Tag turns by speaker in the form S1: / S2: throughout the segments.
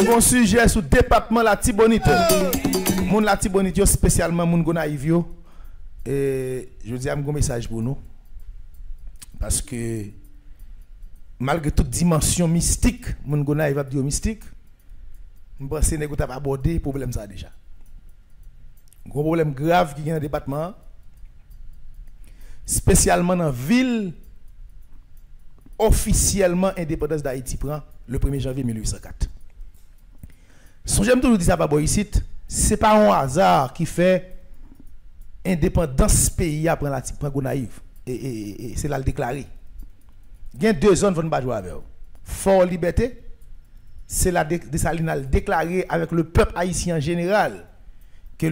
S1: Nous sujet sur le département la Tibonite. Moun la Tibonite spécialement moun Gonaïve yo. Et je dis un message pour nous parce que malgré toute dimension mystique, moun Gonaïve va dire mystique. Je pense que nous avons abordé le problème ça déjà. Un gros problème grave qui est dans le département, spécialement dans la ville officiellement indépendance d'Haïti prend le 1er janvier 1804. Si j'aime toujours dire ça pas ici, c'est pas un hasard qui fait indépendance pays après la Gonaïve et c'est là le déclaré. Il y a deux zones vont pas jouer avec. Fort Liberté, c'est la Dessalines déclaré avec le peuple haïtien en général que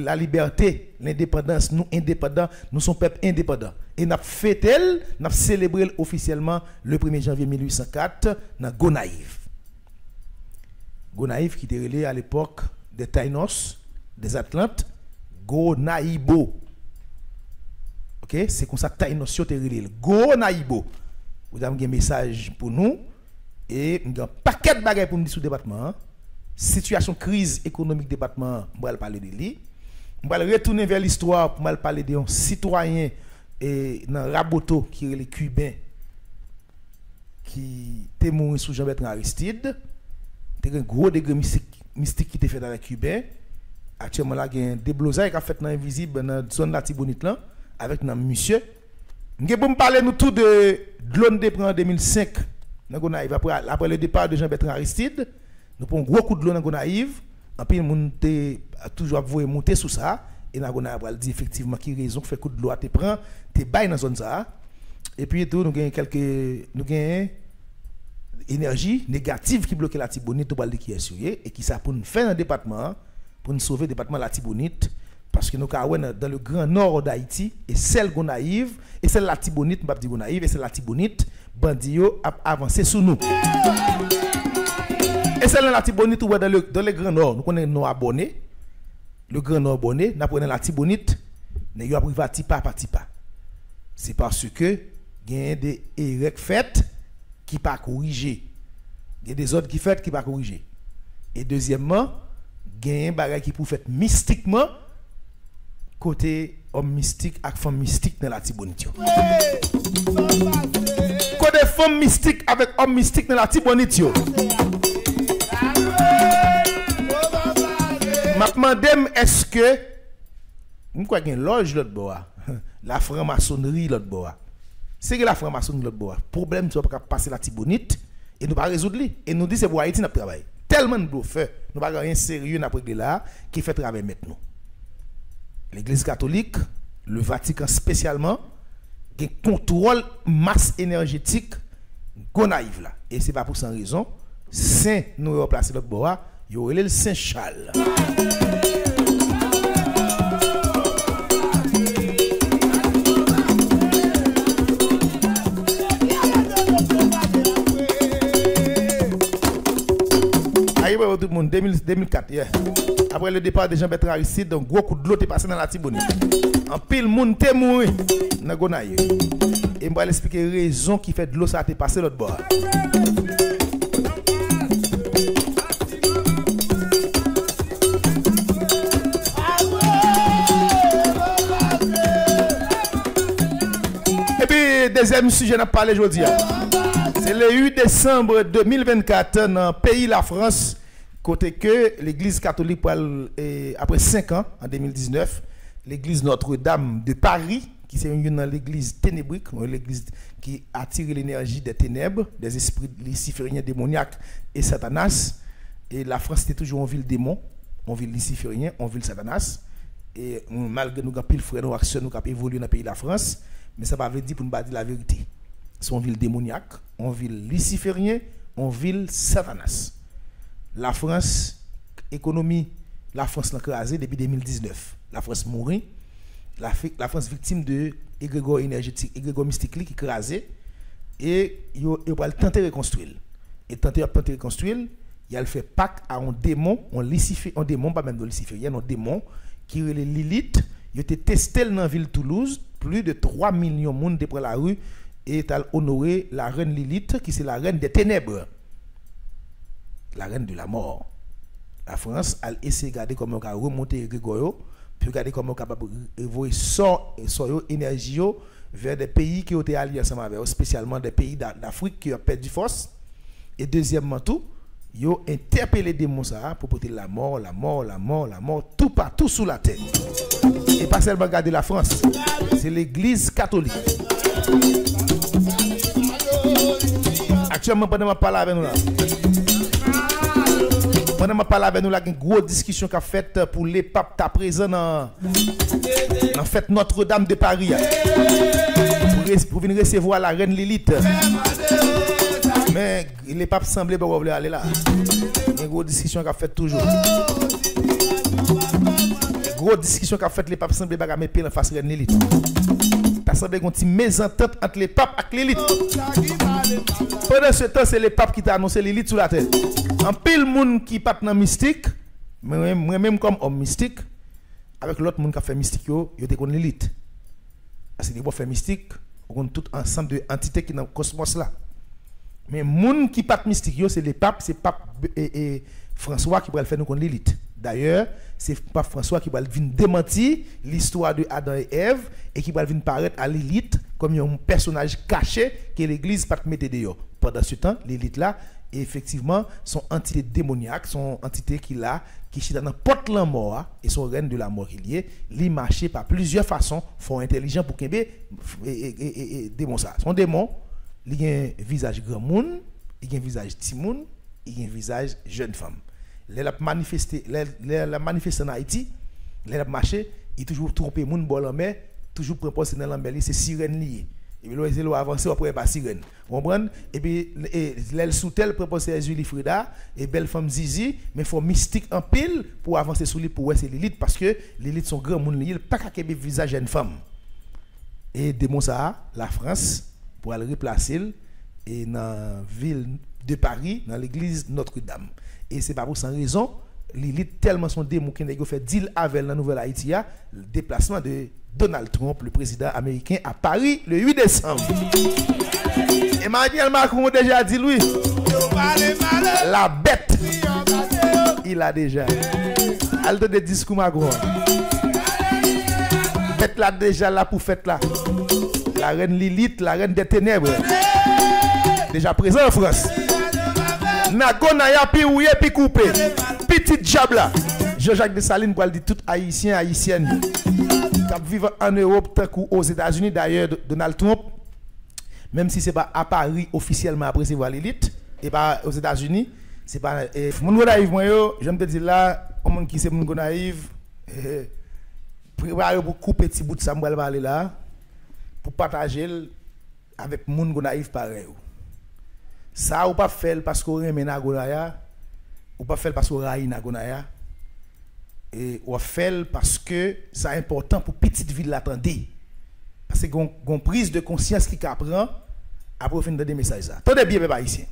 S1: la liberté, l'indépendance, nous indépendants, nous sommes peuple indépendant. Et nous avons fêté, nous avons célébré officiellement le 1er janvier 1804 dans Gonaïve. Gonaïve qui était relié à l'époque des Taïnos, des Atlantes, Gonaïbo. Ok, c'est comme ça que Taïnos était relié. Gonaïbo. Vous avez un message pour nous et nous avons un paquet de bagages pour nous dire sur le département. Situation crise économique département, on va parler de lui. On va retourner vers l'histoire pour parler de un citoyen et dans Raboto qui est les Cubains qui était mort sous Jean-Bertrand Aristide. Il y a un gros degré mystique qui était fait dans les Cubains. Actuellement là il y a un déblosage qui a fait dans invisible dans la zone de la Tibonite là avec un monsieur. On va parler nous tout de l'on en 2005 après le départ de Jean-Bertrand Aristide. Nous prenons un gros coup de l'eau dans Gonaïve. En plus, nous toujours voué monter sous ça. Et nous avons dit effectivement qui raison fait coup de l'eau à te prendre, te bail dans zone ça. Et puis tout, nous avons énergie négative qui bloque la Tibonite tout qui est sur et qui ça pour nous faire un département pour nous sauver le département la Tibonite parce que nous avons dans le grand nord d'Haïti et celle Gonaïve et celle la Tibonite, pas dire Gonaïve et celle la Tibonite, bandio a avancé sous nous. Et celle la Tibonite ou dans le Grand Nord, nous connaissons nos abonnés. Le Grand Nord abonné, nous prenons la Tibonite, nous avons pris pas par pas. C'est parce que il y a des erreurs faites qui pas corriger. Il y a des autres qui faites qui pas corriger. Et deuxièmement, il y a des choses qui pour faire mystiquement côté homme mystique et femme mystique dans la Tibonite. Côté femme mystique avec homme mystique dans la Tibonite. M'dem est-ce que nous quoi une loge l'autre bois la franc-maçonnerie l'autre bois c'est que la franc-maçonnerie l'autre bois problème tu pas passer la Tibonite et nous pas résoudre lui et nous dit c'est pour Haïti n'a travail tellement nous faire nous pas rien sérieux n'a régler là qui fait travail maintenant l'église catholique le Vatican spécialement qui contrôle masse énergétique Gonaïve là et c'est pas pour sans raison saint nous replacer l'autre bois il y aurait le Saint Charles. Tout le monde 2004 yeah. Après le départ de Jean-Bertrand Aristide un gros coup de l'eau est passé dans la Tibonite en pile monde est mort dans Gonaïve et moi expliquer raison qui fait de l'eau ça a passé l'autre bord. Et puis deuxième sujet n'a parlé aujourd'hui. C'est le 8 décembre 2024 dans le pays la France. Côté que l'église catholique, après 5 ans, en 2019, l'église Notre-Dame de Paris, qui s'est une dans l'église ténébrique, l'église qui attire l'énergie des ténèbres, des esprits lucifériens démoniaques et satanas. Et la France était toujours en ville démon, en ville luciférien, en ville satanas. Et malgré nous, pile frère, nous action, nous avons évolué dans le pays de la France, mais ça ne veut pas dire pour nous dire la vérité. C'est en ville démoniaque, en ville luciférien, en ville satanas. La France, économie, la France l'a crasé depuis 2019. La France mourit. La France victime de égrégore énergétique, égrégore mystique qui crasé. Et il va tenter de reconstruire. Et tenter de reconstruire, il a fait pacte à un démon, un démon, pas même de Lucifer, il y a un démon qui est Lilith. Il a été testé dans la ville de Toulouse. Plus de 3 millions de monde depuis la rue et a honoré la reine Lilith, qui c'est la reine des ténèbres. la reine de la mort. La France a essayé de regarder comment on va remonter Grégorio, puis regarder comment on est capable d'envoyer son énergie vers des pays qui ont été alliés ensemble avec eux, spécialement des pays d'Afrique qui ont perdu force. Et deuxièmement tout, ils ont interpellé les démons pour porter la mort, tout partout sous la terre. Et pas seulement regarder la France, c'est l'église catholique. Actuellement, pendant que je parle avec nous là, il y a une grosse discussion qui a faite pour les papes à présent dans la fête Notre-Dame de Paris. Pour venir recevoir la reine Lilith. Mais les papes semblaient pas vouloir aller là. Il y a une grosse discussion qui a faite toujours. Une grosse discussion qui a faite, les papes semblaient pas mettre pied en face de la reine Lilith. Ça semblait qu'on ait une mésentente entre les papes et Lilith. Pendant ce temps, c'est les papes qui t'ont annoncé Lilith sur la terre. En pile monde qui part dans mystique, même comme homme mystique, avec l'autre monde qui a fait mystique, yo te connaît Lilith. Parce que pour faire mystique, on a tout ensemble de entités qui dans le cosmos là. Mais monde qui part mystique, c'est les papes, c'est pape et François qui va le faire nous connaître Lilith. D'ailleurs, c'est pape François qui va venir démentir l'histoire de Adam et Ève et qui va venir paraître à Lilith comme un personnage caché que l'église pas mettre dehors. Pendant ce temps, Lilith là, effectivement, son entité démoniaque, son entité qui chie dans porte la mort et son reine de la mort qui lié, li marcher par plusieurs façons, font intelligent pour qu'il et démon ça. Son démon, il a un visage grand monde, il a un visage petit monde, il a un visage jeune femme. Elle a manifesté en Haïti, elle a marché, il toujours trompé moun bol en mer, toujours proposé dans l'embellie, c'est sirène liée. Et puis là, il a avancé après pas sirène. Vous comprenez? Et puis l'aile sous tel proposé Julie Frida et belle femme Zizi, mais il faut mystique en pile pour avancer sous lui pour voir c'est Lilith parce que Lilith son grand monde lié, pas qu'à visage jeune femme. Et démon ça, la France pour aller replacer et dans la ville de Paris, dans l'église Notre-Dame. Et c'est pas pour sans raison, Lilith tellement son démon qui a fait deal avec la nouvelle Haïti, le déplacement de Donald Trump, le président américain, à Paris le 8 décembre. Emmanuel Macron a déjà dit lui, la bête, il a déjà. Elle donne des discours Macron. Bête là déjà là pour fête là. La reine Lilith, la reine des ténèbres. Déjà présent en France. Nagonaya pi ouye pi coupé. Petit diable là. Jean-Jacques Dessalines pour dire tout haïtien, haïtienne qui vivent en Europe tant qu'aux États-Unis d'ailleurs Donald Trump, même si c'est pas à Paris officiellement après c'est voir l'élite et pas aux États-Unis, c'est pas mon naïf moi yo, j'aime te dire là, on monde qui c'est mon naïf préparer pour couper petit bout de ça moi aller là pour partager avec mon naïf pareil. Ça ou pas faire parce qu'on aime Nagonaya ou pas faire parce qu'on raille Nagonaya. Et on fait parce que c'est important pour petite ville l'attendre. Parce que une prise de conscience qui apprend après fin de des messages. Attendez bien, peuple haïtien.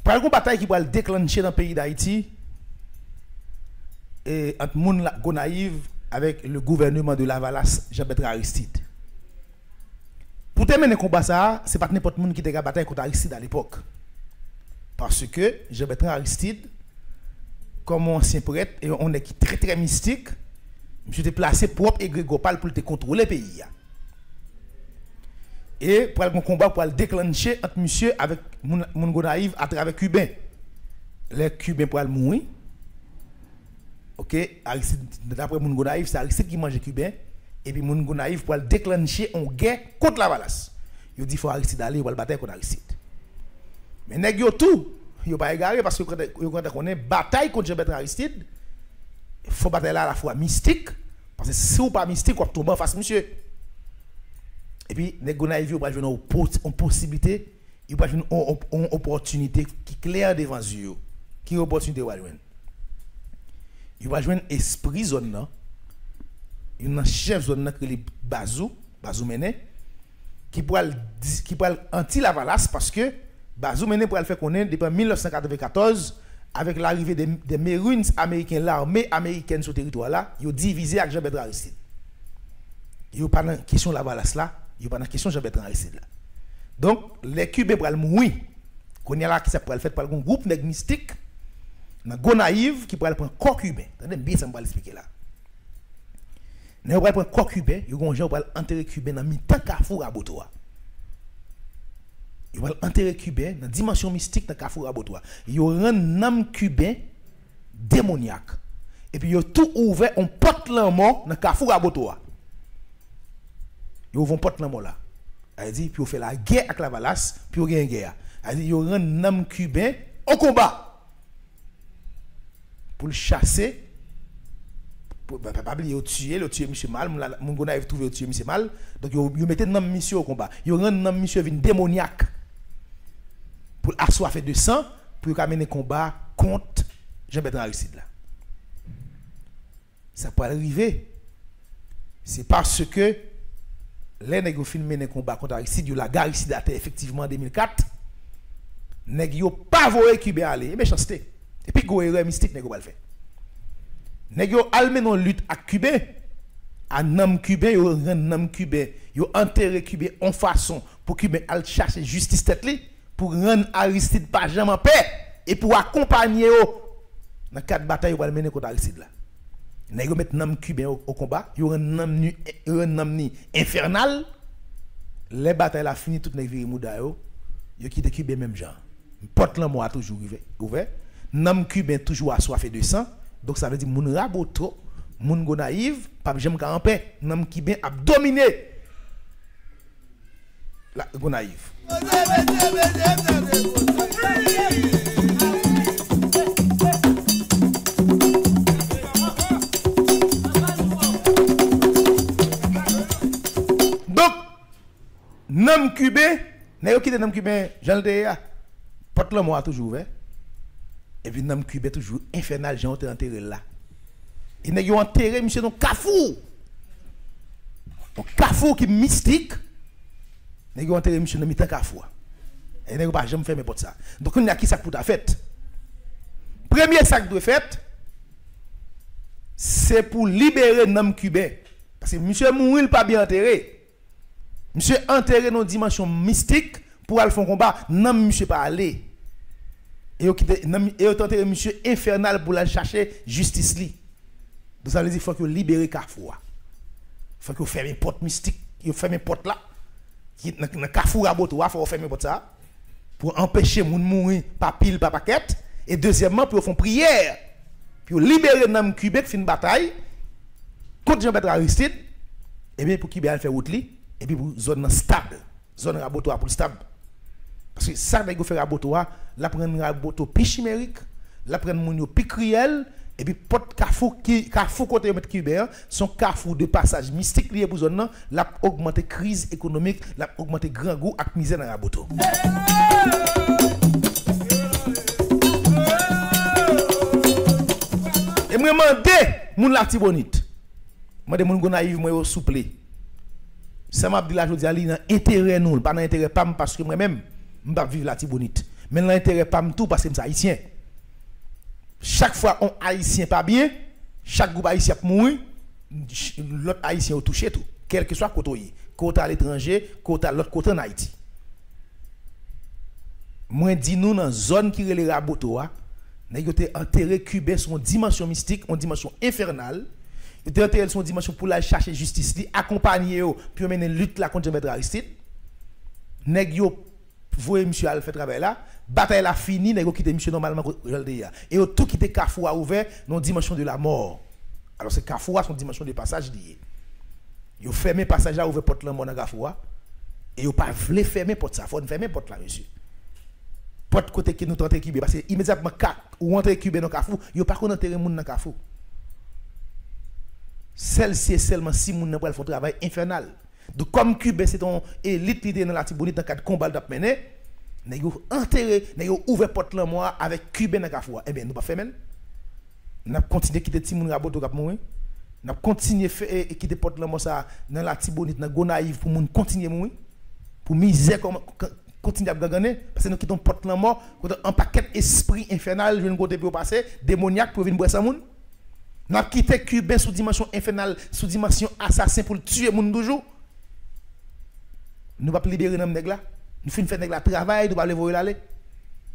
S1: Par une bataille qui va le déclencher dans le pays d'Haïti et entre moun Gonaïve avec le gouvernement de Lavalas, Jean-Bertrand Aristide. Pour terminer le combat ça, c'est pas n'importe monde qui était bataille contre Aristide à l'époque. Parce que Jean-Bertrand Aristide comme ancien prêtre et on est très très mystique, je t'ai placé propre et grégopal pour te contrôler le pays. Et pour le combat pour le déclencher entre monsieur avec mon Gonaïve à travers Cubain. Les Cubains pour le mourir. OK, d'après mon Gonaïve, c'est Aristide qui mange Cubain et puis mon Gonaïve pour le déclencher en guerre contre la Valasse. Il dit faut Aristide aller pour le bataille contre Aristide. Mais nèg yo tout il n'y a pas égaré parce que quand on est bataille contre Jean-Bertrand Aristide, il faut bataille à la fois mystique, parce que si vous pas mystique, vous tomber en face, monsieur. Et puis, les Gonaïves, vous avez une possibilité, vous avez une opportunité qui est claire devant vous. Qui est l'opportunité vous avez? Vous avez un esprit zone, une chef zone qui est Bazou Mené, qui pourra anti-Lavalas parce que Bazou Mené pour le faire connaître depuis 1994 avec l'arrivée des Marines américains, l'armée américaine sur le territoire là, ils ont divisé avec Jean-Bertrand Aristide. Ils n'ont pas de question Lavalas là, ils n'ont pas de question Jean-Bertrand Aristide là. Donc les Cubains pour le mourir Qu'on y a là qui ça pourrait le faire par un groupe nèg mystique dans Gonaïve qui pourrait prendre corps cubain. Attendez bien ça me va l'expliquer là. Nèg pourrait prendre corps cubain, yo gon gens pourrait enterrer cubain dans mi-temps Carrefour Rabotoa. Yo va enterrer cubain dans dimension mystique dans Carrefour Rabotoa. Yo rend nam cubain démoniaque. Et puis yo tout ouvert on porte l'amour dans Carrefour Rabotoa. Yo vont porte l'amour là. Elle dit puis on fait la guerre avec la Valasse, puis on gagne guerre. Elle dit yo rend nam cubain au combat pour le chasser pour pas oublier tuer monsieur mal mon gona avait trouvé tuer monsieur mal donc yo mettez nam monsieur au combat yo rend nam monsieur vinn démoniaque pour assoiffer de sang pour mener combat contre Jean-Bertrand Aristide là. Ça peut arriver. C'est parce que les nèg fin mener combat contre Aristide, yo la gare ici date effectivement en 2004. Nèg yo pas voyer Cubain aller, méchanceté. Et puis go erreur mystique nèg yo pas le faire. Nèg yo al menon lutte avec Cubain, à nam Cubain yo rend nam Cubain, yo enterrer Cubain en façon pour Cubain al chercher justice tête li pour rendre Aristide pas jamais en paix et pour accompagner yo dans quatre batailles yo va mener contre Aristide là. Nèg yo met nam Cubain au combat, yo rend nam ni infernal. Les batailles la fini tout nèg viri mouda yo quitte Cubain même genre. Porte l'amour a toujours ouvert. Nam Cubain toujours assoiffé de sang. Donc ça veut dire moun Raboto, moun Gonaïve, pas jamais en paix. Nam Cubain a dominé la Gonaïve. Donc Nam Cubain, n'a quitté Nam Cubain, Jean le porte l'amour a toujours ouvert. Et puis Nam Cubain toujours infernal, j'ai enterré là. Et n'a yo enterré monsieur dans Carrefour. Un Carrefour qui mystique. N'a yo enterré monsieur dans mi-temps Carrefour. Et n'a pas jamais fermer porte ça. Donc on a qui ça pour ta fête. Premier sac de fête c'est pour libérer Nam Cubain parce que monsieur mourir pas bien enterré. Monsieur enterré dans dimension mystique pour aller faire combat, Nam monsieur pas aller. Et yo tenter monsieur infernal pour aller chercher justice li. Donc ça veut dire faut que libérer Carrefour. Faut que fermer porte mystique, yo fermer porte là. Qui dans Carrefour Rabotoa faut fermer porte ça pour empêcher moun mourir pas pile pas paquette et deuxièmement pour faire prière pour libérer Nam Cubain fin bataille contre Jean-Bertrand Aristide et bien pour Cubain faire route li et puis pour zone stable, zone Rabotoa pour stable. Parce que ça nèg fait Rabotoa, la prendre Raboto pi chimérique, la prendre moun yo pi cruel et puis porte Carrefour côté mettre Cubain son Carrefour de passage mystique lié pour zone là, la augmenter crise économique, la augmenter grand goût ak misère dans Raboto. Et moi mandé moun la Tibonite. Mandé moun Gonaïve moi yo souple. Ça m'a dit la jodi ali dans intérêt nous, pas dans intérêt pam parce que moi même m'pa vivre la Tibonite. Mais dans intérêt pam tout parce que m'sa haïtien. Chaque fois on haïtien pas bien, chaque groupe haïtien mourir, l'autre haïtien au touché tout, quel que soit côté, côté à l'étranger, côté à l'autre côté en Haïti. Moi dis nous dans zone qui relè Rabotoa, nèg yo te enterré Cubain son dimension mystique, en dimension infernale. Yo te enterré son dimension pour la chercher justice li, accompagner yo puis mener lutte la contre Jean-Bertrand Aristide. Nèg yo voyez monsieur al fait travail là, bataille la fini, nèg yo quitter monsieur normalement et yo tout quitter Carrefour a ouvert dans dimension de la mort. Alors c'est Carrefour son dimension de passage lié. Yo fermer passage là ouvert porte là dans Carrefour et yo pas vle fermer porte ça, faut fermer porte là monsieur. Porte côté qui nous tente Cubain parce que immédiatement ou entrer Cubain dans Carrefour, yo pas qu'on enterrer moun dans Carrefour. Celle-ci est seulement si moun nan pour faire travail infernal. Donc comme Cubain c'est ton élite qui dans la Tibonite dans cadre combat d'ap mener, nèg yo enterré, nèg yo ouvert porte là moi avec Cubain dans Carrefour. Eh bien nous pas fermer. N'a continuer quitter ti moun Raboto k'ap mourir. N'a continuer quitter porte là moi ça dans la Tibonite dans Gonaïve pour moun continuer mourir. Pour misère comme continue à gagner parce que nous quittons porte là mort un paquet esprit infernal vient côté pour passer démoniaque pour venir boire ça moun. N'a quitté Cubain sous dimension infernale, sous dimension assassin pour tuer moun toujours. Nous pas libérer nam nèg là. Nous fin faire nèg là travail, nous pas le voir aller.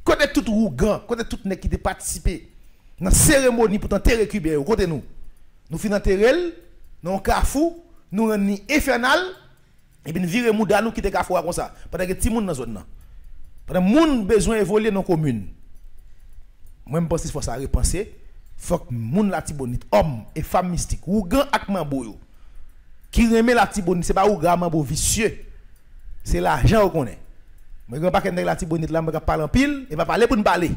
S1: Côté tout Rougan, côté tout nèg qui te participé dans cérémonie pour t'enterrer Cubain, côté nous. Nous finissons enterrer, nous Carrefour, nous rendons infernal et puis nous virer Mouda nous quitter Carrefour comme ça. Pendant que ti moun dans zone là. Pendant moun besoin évoluer dans commune. Moi je pense qu'il faut ça repenser. Faut que moun la Tibonite, homme et femme mystique, Rougan ak Mambo qui remet la Tibonite, c'est pas Rougan Mambo vicieux. C'est l'argent qu'on connaît. Mais quand pas que la Tibonite là, me parle en pile, et va parler pour nous parler.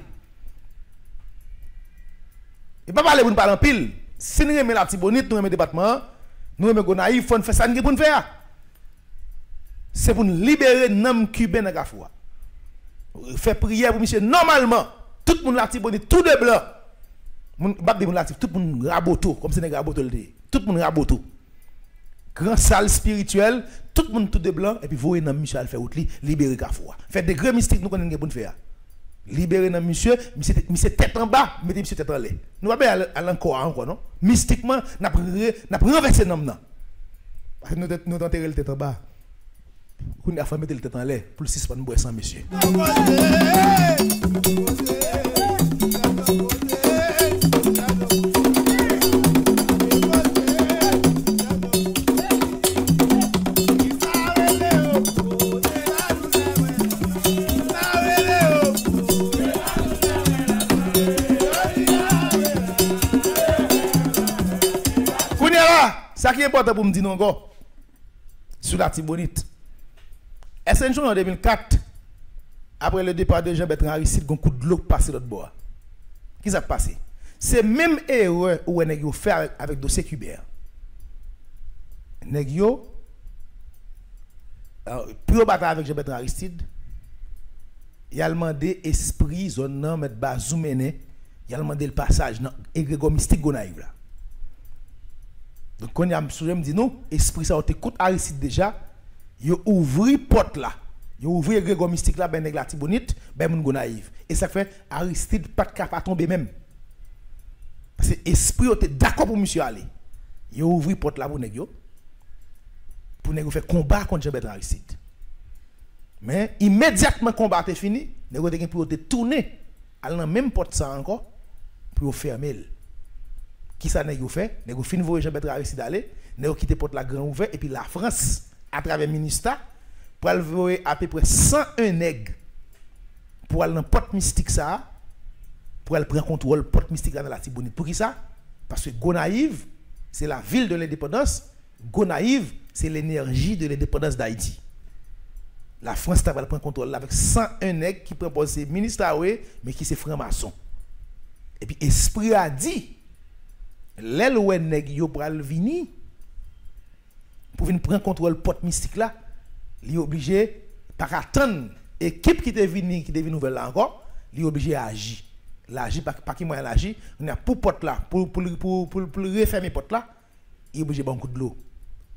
S1: Et pas parler pour nous parler en pile. Si nous remet la Tibonite, nous remet département, nous remet Gonaïve, faut faire ça pour nous faire. C'est pour nous libérer nam cubain dans Carrefour. Faire prière pour monsieur normalement, tout le monde la Tibonite, tout de blanc. Tout le monde raboto, comme c'est un raboto le dit. Tout le monde raboto. Grand salle spirituel, tout le monde tout de blanc, et puis vous voyez dans Michel faire outli, libérer Carrefour. Faites des grands mystiques, nous connaissons pour faire. Libérer dans monsieur tête en bas, mettez monsieur tête en l'air. Nous ne pouvons pas aller encore, non? Mystiquement, nous avons renversé l'homme. Parce que nous avons enterré le tête en bas. Nous avons mis le tête en l'air pour le suspendre boire sans monsieur. Ça qui est important pour me dire encore sur la Tibonite. Est-ce un jour en 2004, après le départ de Jean-Bertrand Aristide, un coup de l'eau passé l'autre bord? Qu'est-ce qui s'est passé? C'est même erreur où on a fait avec le dossier cubain. Négio, pour battre avec Jean-Bertrand Aristide, il a demandé esprit, zone nan, mettre bazou mené, il a demandé le passage dans l'égrégore mystique Gonaïve là. Donc, quand il y a me dit non, esprit ça, on écoute Aristide déjà, il ouvre porte là, il ouvre l'égrégore mystique là, ben la Tibonite, ben moun Gonaïve. Et ça fait Aristide pas de cap à tomber même. Parce que esprit était d'accord pour monsieur aller. Il ouvre porte là pour négio. Pour négio faire combat contre Jean-Bertrand Aristide. Mais immédiatement combat est fini, négio te pour te tourner à la même porte ça encore pour fermer. Qui ça nèg fait? Nèg fin voyer Jean-Bertrand Aristide aller, nèg quitter porte la grand ouvert et puis la France à travers ministère pour aller à peu près 101 nèg pour aller dans porte mystique ça pour aller prendre contrôle porte mystique dans la Tibonite. Pour qui ça? Parce que Gonaïve c'est la ville de l'indépendance, Gonaïve c'est l'énergie de l'indépendance d'Haïti. La France va prendre contrôle avec 101 nèg qui propose ministère mais qui c'est franc-maçon. Et puis esprit a dit l'aile où nèg yo pral vini pour venir prendre contrôle porte mystique là, li obligé par attendre équipe qui te vini nouvelle là encore, li obligé à agir. L'agir pas qui moyen l'agir, on a pour porte là pour refermer porte là, il obligé bon coup de l'eau.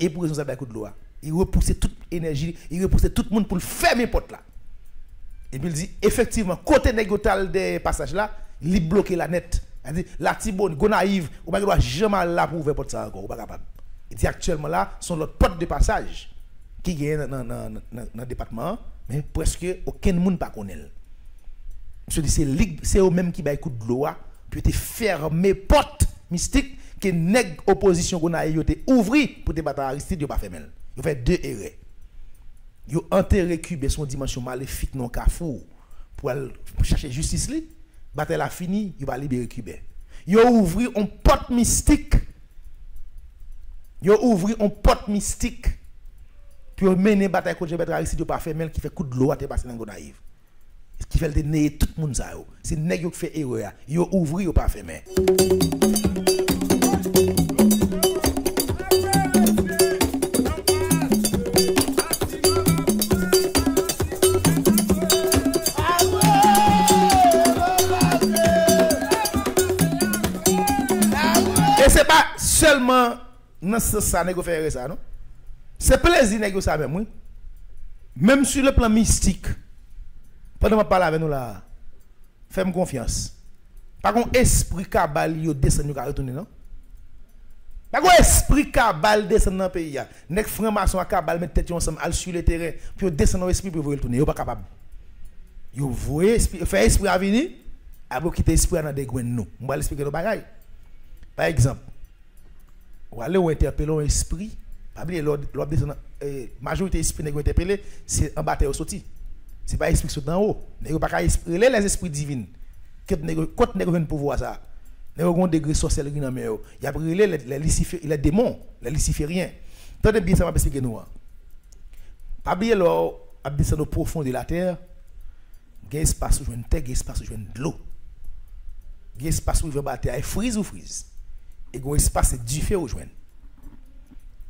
S1: Et pour responsable un coup de l'eau, il repousse toute énergie, il repousse tout le monde pour fermer porte là. Et puis il dit effectivement côté négotal des passages là, il bloque la net. La Tibonite, Gonaïve, ou pas doit jamais là pour ouvrir porte ça encore, ou pas capable. Et dit actuellement là, sont l'autre porte de passage qui gagne dans le département, mais presque aucun monde pas connaît. Je dis c'est eux même qui ba coup de l'eau pour te fermer porte mystique que nèg opposition Gonaïve te ouvri pour te battre Aristide, yo pas fermer. Yo fait deux erreurs. Yo enterré Cuba son dimension maléfique non Carrefour pour chercher justice li. Bataille a fini, il va libérer Cuba. Il a ouvert un porte mystique. Il a ouvert un porte mystique. Puis il mener bataille contre Jean-Bertrand Aristide, il pas fait même qui fait coup de l'eau à te passer dans Gonaïve. Ce qui fait le néer tout le monde ça. C'est nèg qui fait erreur. Il a ouvert, il pas fait même. C'est pas seulement dans ce ça nèg faire ça non, c'est plaisir nèg ça même oui, même sur le plan mystique. Pendant que je parle avec nous là, fais-moi confiance. Pas qu'on esprit cabal yo descend yo ka retourner non, pas qu'on esprit cabal descend dans pays ya nèg franc-maçon cabal mettre tête ensemble al sur le terrain puis descend dans esprit pour retourner yo pas capable. Yo voyez faire esprit à venir, après quitter esprit dans des gwen nous. On va l'expliquer nos bagailles. Par exemple, ou aller ou interpeller un esprit, pas oublier l'ordre majorité esprit nèg interpeller, c'est en bas terre sorti. C'est pas esprit sorti en haut. Nèg pas les esprits divins. Quand nèg vient pouvoir ça. Nèg gon degré sorcellerie dans mais il y a brûlé les démons, les lucifériens. Tendez bien ça m'a expliquer nous. Pas oublier l'or a descendre au profond de la terre. Il y a espace où je terre, il y a espace où je de l'eau. Il y a espace où je battre à frise ou frise. Et il y a espace du feu où je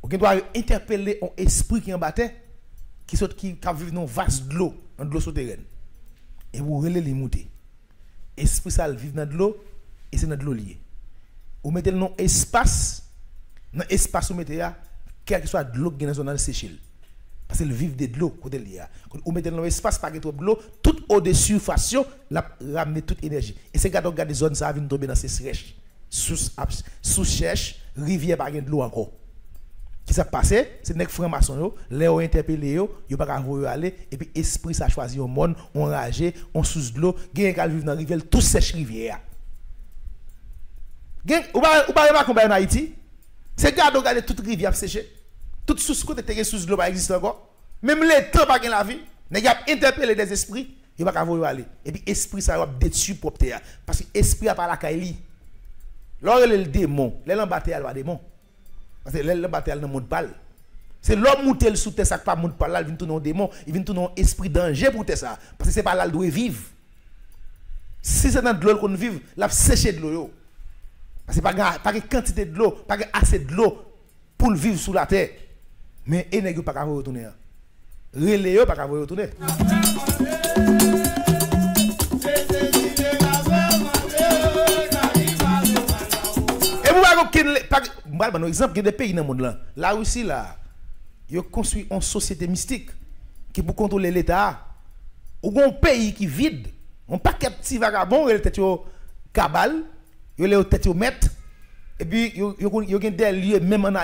S1: vous doit interpeller un esprit qui en battait, qui vit dans un vase de l'eau, dans de l'eau souterraine. Et vous relevez les monter. Esprit ça vit dans de l'eau, et c'est dans de l'eau lié. Vous mettez le nom espace, dans l'espace où vous mettez là, quel que soit de l'eau qui est dans la zone séchée. Parce que le vivre de l'eau, côté lié. Quand vous mettez dans l'espace, pas trop de l'eau, tout au-dessus, façon, ramener toute énergie. Et c'est quand on regarde des zones, ça vient tomber dans ces sèches, sous-sèches, rivière, pas de l'eau encore. Qui s'est passé, c'est que franc-maçon, les ont interpellé, ils pas qu'à aller, et puis esprit ça choisi au monde, on ragé, on sous de l'eau, gagne qu'à vivre dans la rivière, tout sèche rivière. Ou pas remarquer en Haïti, c'est garde regarder toute rivière séchée, toute sous côté terre sous de l'eau pas existe encore. Même les temps pas la vie, nèg a interpellé des esprits, ils pas qu'à aller. Et puis esprit ça va détruire propre terre parce que esprit a pas la caille. Lorsque le démon, les lambaté elle va démon. Parce que les bataille dans le monde parle. C'est l'homme monté sous terre ça pas monde parle là, il vient tourner un démon, il vient tourner un esprit danger pour terre ça parce que c'est pas là il doit vivre. Si c'est dans de l'eau qu'on vit, la sécher de l'eau. Parce que pas de quantité de l'eau, pas assez de l'eau pour vivre sous la terre. Mais il n'est pas capable de retourner. Relais pas capable de retourner. Par exemple, il y a des pays dans le monde là. La Russie là, ils ont construit une société mystique qui pour contrôler l'État. Ou un pays qui vide, on pas de petits vagabonds, ils tête au cabal, ils les tête au maître, et puis ils ont des lieux même en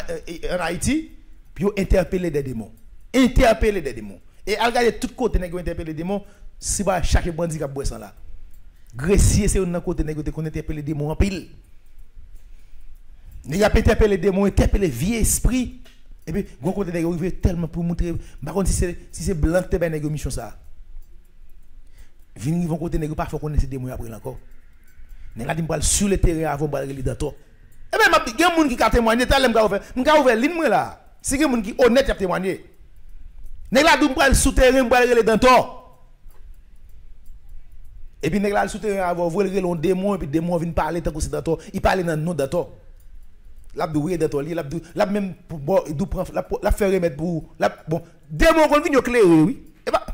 S1: Haïti, puis ils interpellé des démons. Interpellé des démons. Et à regarder tout côté ils interpellé des démons, si pas chaque bandit qui a boire ça là. Grecier c'est un côté qui interpellé des démons en pile. Il a interpellé les démons, interpellé les vieux esprits. Et puis, on côté arrivé tellement pour montrer, par contre, si c'est blanc, tu as une mission ça. Venir, ils vont côté nègre, parfois connaître ces démons après encore. Nègre a dit, sur le terrain avant de aller dans toi. Eh bien, il y a des gens qui ont témoigné, je vais ouvrir ligne là. Si il y a des gens qui sont honnêtes, qui ont témoigné. Nègre a dit, sur le terrain, je vais aller dans toi. Et puis, nègre a dit, sur le terrain avant, vous voulez un démon, et puis le démon vient parler tant que c'est dans toi. Il parle dans le nom de toi. La doué dans ton lit, la même pour d'où prend la faire remettre pour la bon démon qu'on vient clair oui et bah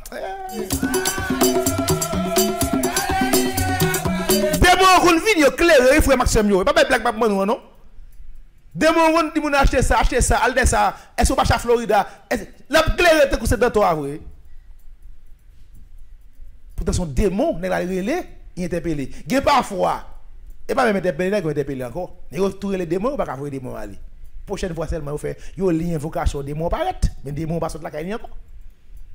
S1: démon qu'on vient clair frère Maxime yo pas blague pas moi non démon qu'on dit mon acheter ça alde ça est-ce pas à Florida la clair que c'est dans toi vrai pourtant son démon n'est la relé il interpellé gain parfois et pas même interpeller là, interpeller encore. Et vous tournez les démons, pas qu'à voir les démons aller. Prochaine fois seulement vous fait yo li invocation démon paraît, mais démon pas sortir la caille encore.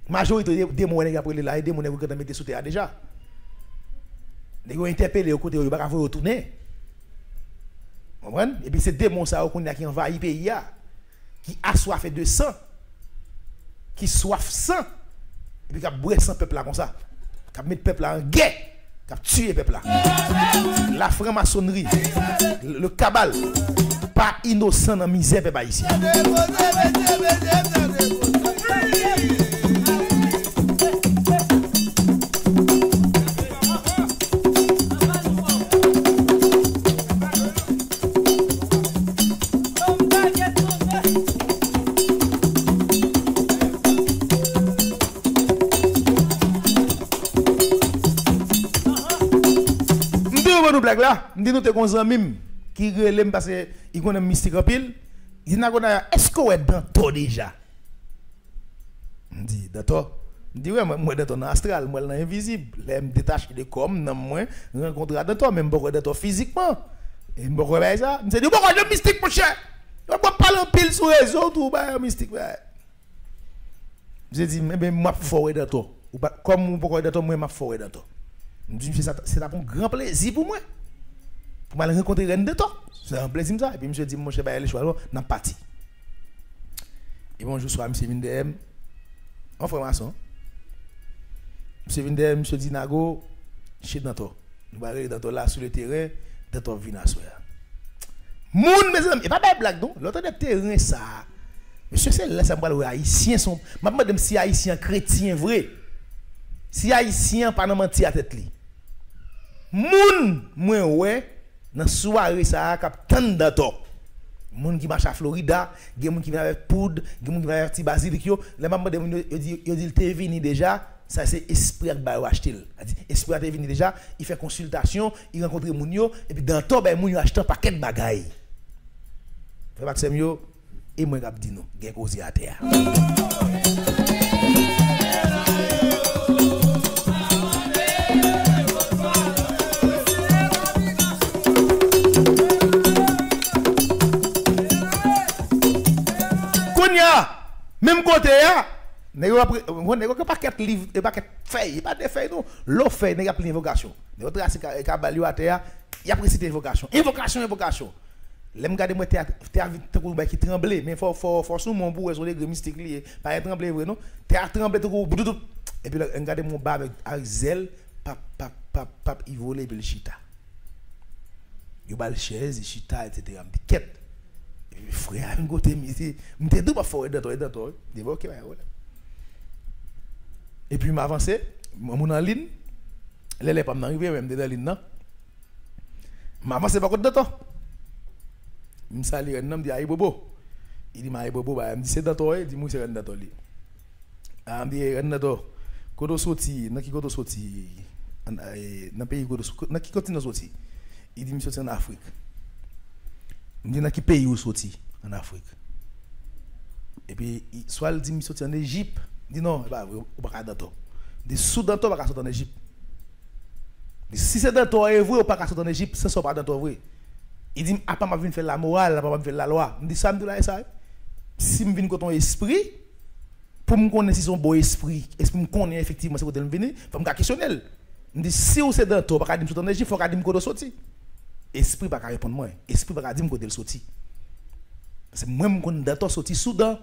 S1: Majorité des démons nèg après là, démons nèg quand mettre sous terre déjà. Nèg vous interpeller au côté pas qu'à voir retourner. Vous comprenez? Et puis c'est démon ça qui envahit pays qui a soif de sang. Qui soif sang. Et puis qui a boire sang peuple là comme ça. Qui a mettre peuple là en guerre. Qui a tué le peuple là. La franc-maçonnerie, le cabal, pas innocent dans la misère, peuple ici. Blague là, nous te qu'on amis qui relève parce que il connaît mystique en pile. Il n'a connaît est-ce qu'on est dans toi déjà? On dit dans toi. On dit ouais moi dans ton astral, moi dans invisible, les me détacher de comme dans moi rencontrer dans toi même beaucoup dans toi physiquement. Et me regarder ça, me dit pourquoi de mystique mon cher? On pas parler en pile sur réseau tout ba mystique. J'ai dit mais moi forêt dans toi. comme pourquoi dans moi m'a forêt dans toi. Je dis c'est un grand plaisir pour moi. Pour m'aller rencontrer reine de toi. C'est un plaisir ça et puis monsieur dit mon cher aller choix dans parti. Et bonjour soir monsieur Vindem. En formation. Monsieur Vindem, monsieur Dinago, chez dans toi. Nous aller dans toi là sur le terrain, dans toi vina soir. Moun mes amis, et pas de blague non. L'autre de terrain ça. Monsieur c'est là ça me haïtien sont. M'a demandé si haïtien chrétien vrai. Si haïtien pas nan menti à tête li. Moun moi ouais dans soirée ça cap tande dans toi. Moun qui marche à Florida, gen moun qui vient avec poudre, gen moun qui vient avec petit basilic yo, les maman de yo dit il t'est venu déjà, ça c'est esprit ba yo acheter. Esprit t'est venu déjà, il fait consultation, il rencontre moun yo et puis dans temps ben moun yo acheter paquet de bagaille. Frère Maxime yo et moi k'ap di nou, gen cause à terre. Même côté ya nego que paquet livre et paquet feuille pas de feuille non l'eau feuille nèg a pris invocation nego tracer ka balio à terre y a précité invocation l'aime garder moi théâtre tout qui trembler mais faut sous mon pour sur les mystique lié pas trembler vrai non théâtre trembler tout et puis regarder mon bas avec zèle pap il volait puis le chita yo bal chaise chita etc. quête frère un côté m'était tout pas fort dans toi dit OK et puis m'avancer mon en ligne les pas m'arriver même dans ligne non m'avancer pas côté de toi me salue un homme dit aïe bobo il dit aïe bobo bah me dit c'est dans toi il dit moi c'est dans toi li ah me dit dans toi kodo sorti dans qui kodo sorti dans pays kodo dans qui continue sorti il dit me sorti en Afrique. Je dis dans quel pays où sorti en Afrique. Et puis soit il dit me sorti en Égypte, il dit non, bah ou pas dans dit Soudan toi pas sortir en Égypte. Si c'est dans toi vrai ou pas sortir en Égypte, c'est pas dans toi vrai. Il dit après m'a venir faire la morale, pas m'a faire la loi. Me dit ça me dit là ça. Si me vinn côté ton esprit pour me connaître si son beau esprit, est-ce que me connaît effectivement c'est côté me venir, faut me questionner. Me dit si ou c'est dans toi pas dire me sortir en Égypte, faut dire me côté sorti. Esprit pas répondre moi esprit pas dire côté le sorti parce que moi me connais dans sorti Soudan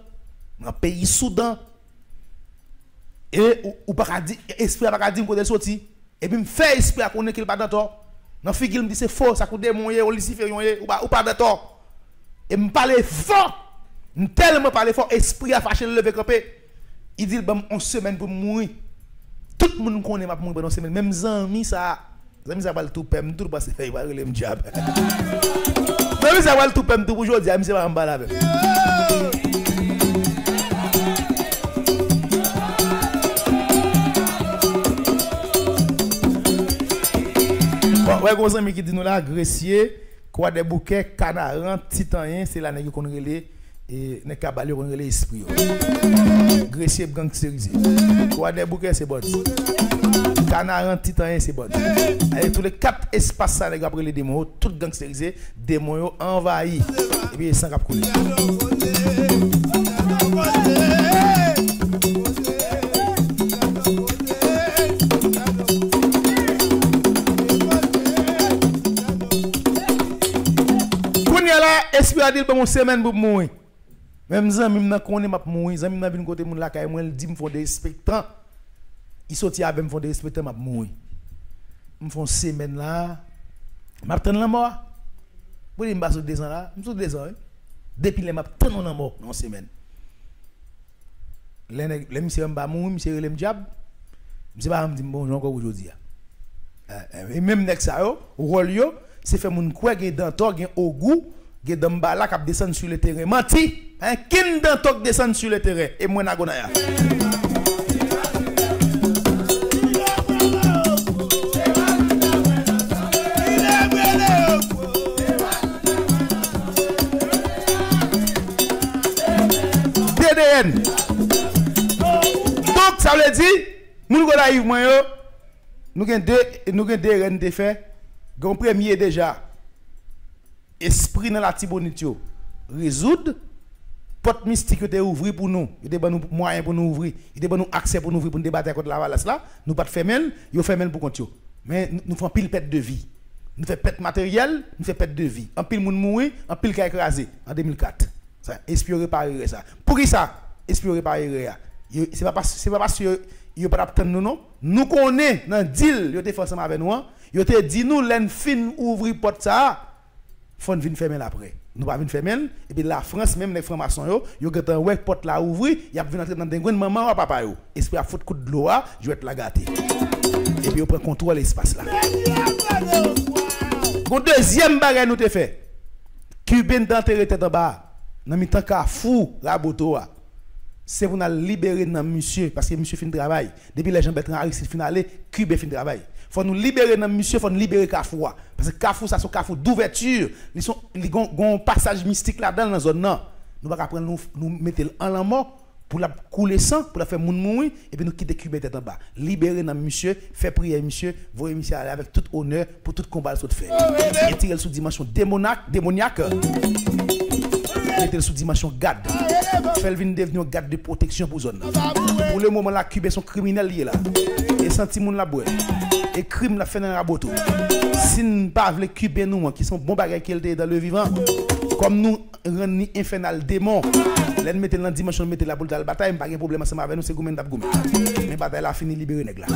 S1: dans pays Soudan et ou pas dire esprit pas dire côté le sorti et puis me fait esprit à connaître qu'il pas dans toi dans figure me dit c'est faux ça coûte démon ou Lucifer ou pas dans toi et me parler fort tellement parler fort esprit a fâché lever campé il dit bon on semaine pour mourir tout le monde connaît m'a mourir pendant semaine même amis ça Zami ça va le tout pem tout parce que il va le diable. Zami ça va le tout pem tout aujourd'hui, ami c'est pas en bas là. Bon, ouais gros ami qui dit nous là Grecier, quoi des bouquets canaran titanien, c'est là nèg qu'on relé et nèg kabali qu'on relé esprit. Grecier gangsterisé. Quoi des bouquets c'est bon. Canaran titanien c'est bon. Avec tous les quatre espaces ça les gars après les démons tout gangsterisé démons envahi et puis sans cap couler. Kounya là esprit a dit pour mon semaine pour mourir. Même zami m'na connait m'a mourir, zami m'na vinn côté moun la kay moi dit me font des spectacles. Il sorti avec me font des spectacles m'a mourir. Me font semaine là m'attend la mort pour les m'pas sur 2 ans là me sur 2 ans depuis les m'attend la mort en semaine les monsieur m'ba mourir monsieur le diable monsieur pas me dit bon encore aujourd'hui et même nek ça yo rôle yo c'est fait moun quoi gen dans to gen au goût gen d'amba là cap descendre sur le terrain menti hein kin dans to descendre sur le terrain et moi na gonaya donc ça veut dire nous go là Yves yo nous gen deux reines de fait gon premier déjà esprit dans la tibonite yo résoudre porte mystique était ouvri pour nous, il était bon moyen pour nous ouvrir, il était bon accès pour nous ouvrir pour débattre contre la valace là, nous pas fermer, yo fermer pour compte yo. Mais nous faisons pile pète de vie. Nous faisons pète matériel, nous faisons pète de vie. Un pile moun mouri, un pile ka écrasé en 2004. Ça espérer réparer ça. Pour qui ça? Espérer réparer ça. C'est pas parce que yo pas attendre nous non. Nous connaît dans deal, yo te fait ensemble avec nous, yo te dit nous l'en fin ouvrir porte ça, faut venir fermer après. Nous pas venir fermer et puis la France même les francs-maçons yo gâté ouais porte là ouvrir, y a venir entrer dans des grande maman ou papa yo. Esprit a foutre coup de l'eau, je vais être la gâter. Et puis on prend contrôle de l'espace là. Mon deuxième bagage nous te fait. Cubain d'enterrer tête en bas. Dans mi temps ka fou Raboto. C'est pour nous libérer dans monsieur parce que monsieur fin travail. Depuis les gens Bertrand Aristide fin aller, Cubain fin travail. Faut nous libérer dans monsieur, faut nous libérer Kafou parce que Kafou ça sont Kafou d'ouverture. Ils ont un passage mystique là-dedans dans la zone non. Nous pas prendre nous mettre en la mort pour la couler sang, pour la faire moun mourir et puis nous quitter Cubain tête en bas. Libérer dans monsieur, faire prier monsieur, voyer monsieur aller avec tout honneur pour tout combat le fait. Et tirer sous dimension démoniaque. Mettez sous dimension garde. Fait venir devenir garde de protection pour zone. Pour le moment là Cubain sont criminels liés là. Et senti moun la boue. Et crime la fait dans Raboto. Si nous pas les Cubains nous qui sont bons bagages qui étaient dans le vivant comme nous rend infernal démon. Là mettez dans dimension mettez la boule dans la bataille, pas de problème ensemble avec nous c'est goumé d'ab goumé. Mais bataille a fini libérer nèg là.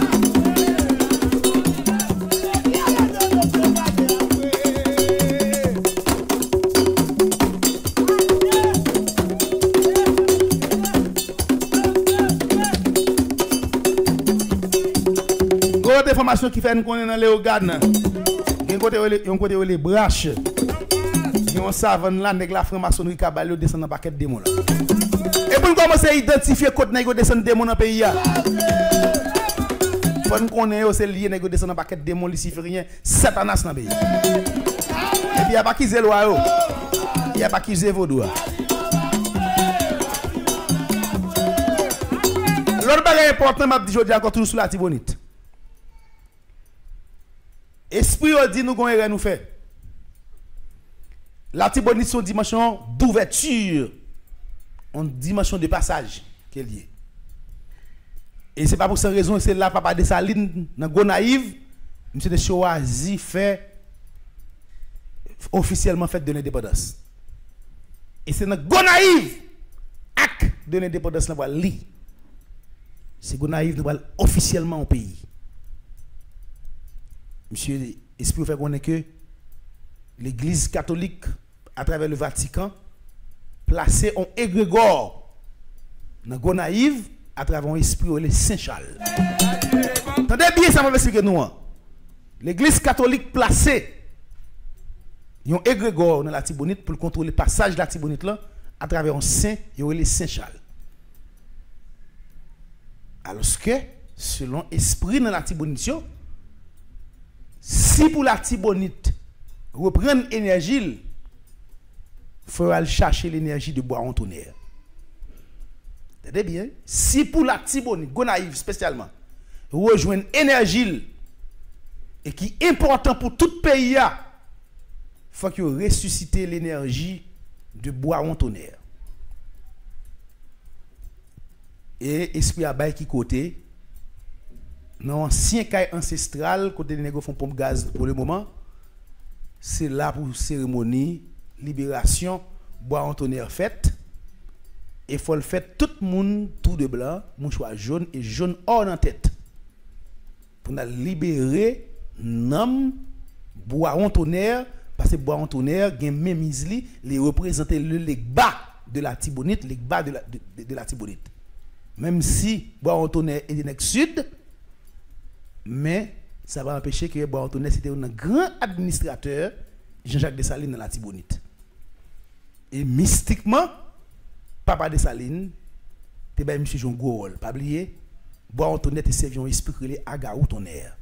S1: Grosse information qui fait nous connaître dans Léogane. Il y a un côté les branches. Il y a un savant là nèg la franc-maçonnerie ka balio descend dans paquet démon là. Et pour commencer à identifier côté nèg descend démon dans pays là. Faut nous connaître c'est lié nèg descend dans paquet démon luciférien satanas dans pays. Et puis il y a pas qui loi yo. Il y a pas qui vaudou. L'autre bagage important m'a dit jodi encore toujours sur la Tibonite. Esprit dit nous qu'on nous fait. La Tibonite c'est une dimension d'ouverture, une dimension de passage qui est liée. Et c'est pas pour cette raison que c'est là papa de Saline dans Gonaïve, monsieur de choisi fait officiellement fête de l'indépendance. Et c'est dans Gonaïve acte de l'indépendance là li. C'est Gonaïve nous officiellement au pays. Monsieur Esprit fait connaître que l'Église catholique à travers le Vatican placé un égrégore dans Gonaïve à travers un esprit le Saint-Charles. Attendez bien ça m'a expliquer nous. L'Église catholique placé un égrégore dans la Tibonite pour contrôler le passage de la Tibonite là à travers un saint le Saint-Charles. Alors que selon esprit dans la Tibonite si pour la Tibonite reprendre énergie, il faut aller chercher l'énergie de bois en tonnerre. T'entendez bien? Si pour la Tibonite, Gonaïve spécialement, rejoindre énergie et qui est important pour tout pays, il faut que ressuscite l'énergie de bois en tonnerre. Et esprit à bail qui côté non ancien caille ancestral côté les négos font pompe gaz pour le moment c'est là pour cérémonie libération bois en tonnerre fête et faut le faire tout le monde tout de blanc mouchoir jaune et jaune hors en tête pour nous libérer nom bois en tonnerre parce que bois en tonnerre gain même isli les représenter le bas de la Tibonite les bas de la Tibonite même si bois en tonnerre est dans le sud. Mais ça va empêcher que Bois Antoine c'était un grand administrateur Jean-Jacques Dessalines dans la Tibonite. Et mystiquement, papa Dessalines, t'es bien monsieur Jean Gouol. Pas oublier, Bois Antoine était servi un esprit que les Agaou tonnerre.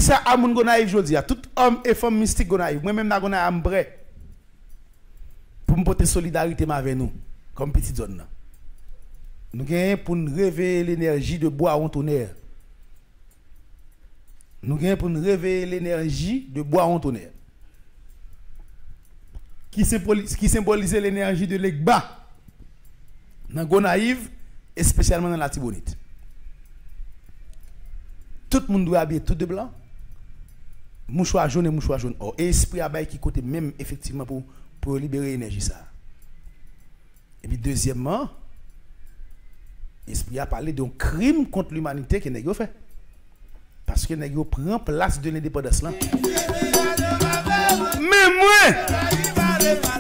S1: ça à moun Gonaïve jodi a tout homme et femme mystique Gonaïve moi même na Gonaïve am prêt pour me porter solidarité avec nous comme petite zone là. Nous gagnons pour nous réveiller l'énergie de bois en tonnerre. Nous gagnons pour nous réveiller l'énergie de bois en tonnerre. Qui symbolise l'énergie de l'Egba dans Gonaïve et spécialement dans la Tibonite. Tout le monde doit habiller tout de blanc. Mouchoir jaune et mouchoir jaune. Or, et esprit abaye qui côté même effectivement pour libérer l'énergie ça. Et puis deuxièmement, l'esprit a parlé d'un crime contre l'humanité que nèg yo fait. Parce que nèg yo prend place de l'indépendance là. Mais moi,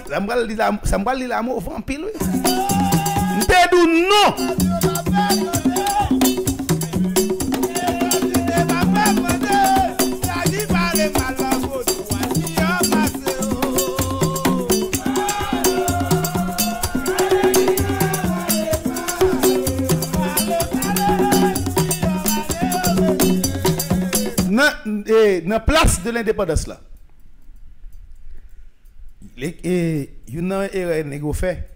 S1: ça me dit l'amour vampire. M'te dou non. Dans place de l'indépendance là. Il y a une erreur négo fait.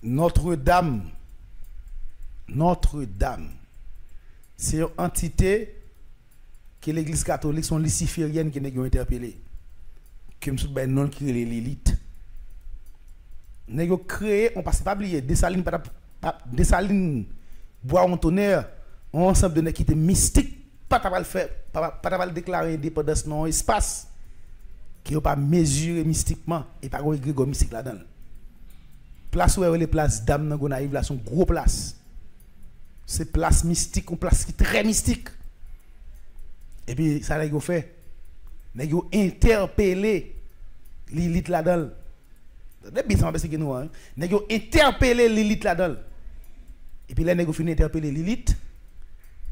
S1: Notre-Dame, c'est une entité que l'Église catholique sont luciférienne qui ont interpellé. Comme ce ben non qui est l'élite. Négo créé, on passe pas oublier Dessalines bois en tonnerre, ensemble de nèg qui étaient mystiques, pas ta faire, pas déclarer indépendance non espace qui n'a pas mesuré mystiquement et pas un grégor mystique là-dedans. Place où les places d'âme dans Gonaïve là sont gros places. C'est place mystique, une place qui est très mystique. Et puis ça n'a pas fait. N'a pas interpellé l'élite là-dedans. Depuis ça m'a pensé que nous hein. N'a pas interpellé l'élite là-dedans. Et puis là n'a pas fini interpeller l'élite.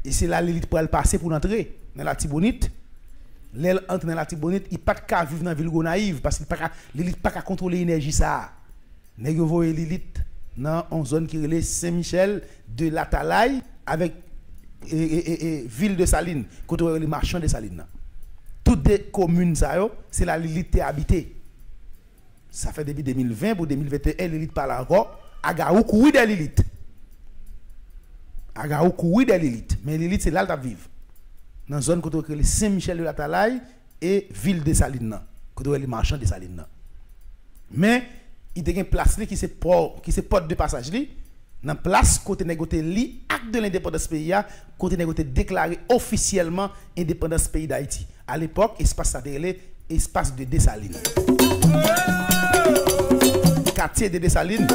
S1: Et c'est là l'élite pour elle passer pour entrer dans la Tibonite. L'elle entre dans la Tibonite, il pas de vivre dans la ville Gonaïve parce que l'élite pas qu'à contrôler l'énergie ça. Nèg yo voye l'élite dans une zone qui relève Saint-Michel de la Talaye avec ville de Saline, côté les marchands de Saline. Toutes les communes ça yo, c'est là l'élite habitée. Ça fait depuis 2020 pour 2021 l'élite parle encore Agaou koui de l'élite. Agaou koui de l'élite, mais l'élite c'est là où vivre. Dans la zone côté les Saint-Michel de la Talaye et ville de Saline, côté les marchands de Saline. Mais il y a une place qui se porte de passage li dans place côté négocié li acte de l'indépendance pays côté négocié déclaré officiellement indépendance pays d'Haïti. À l'époque espace ça espace de Dessalines. Quartier de Dessalines,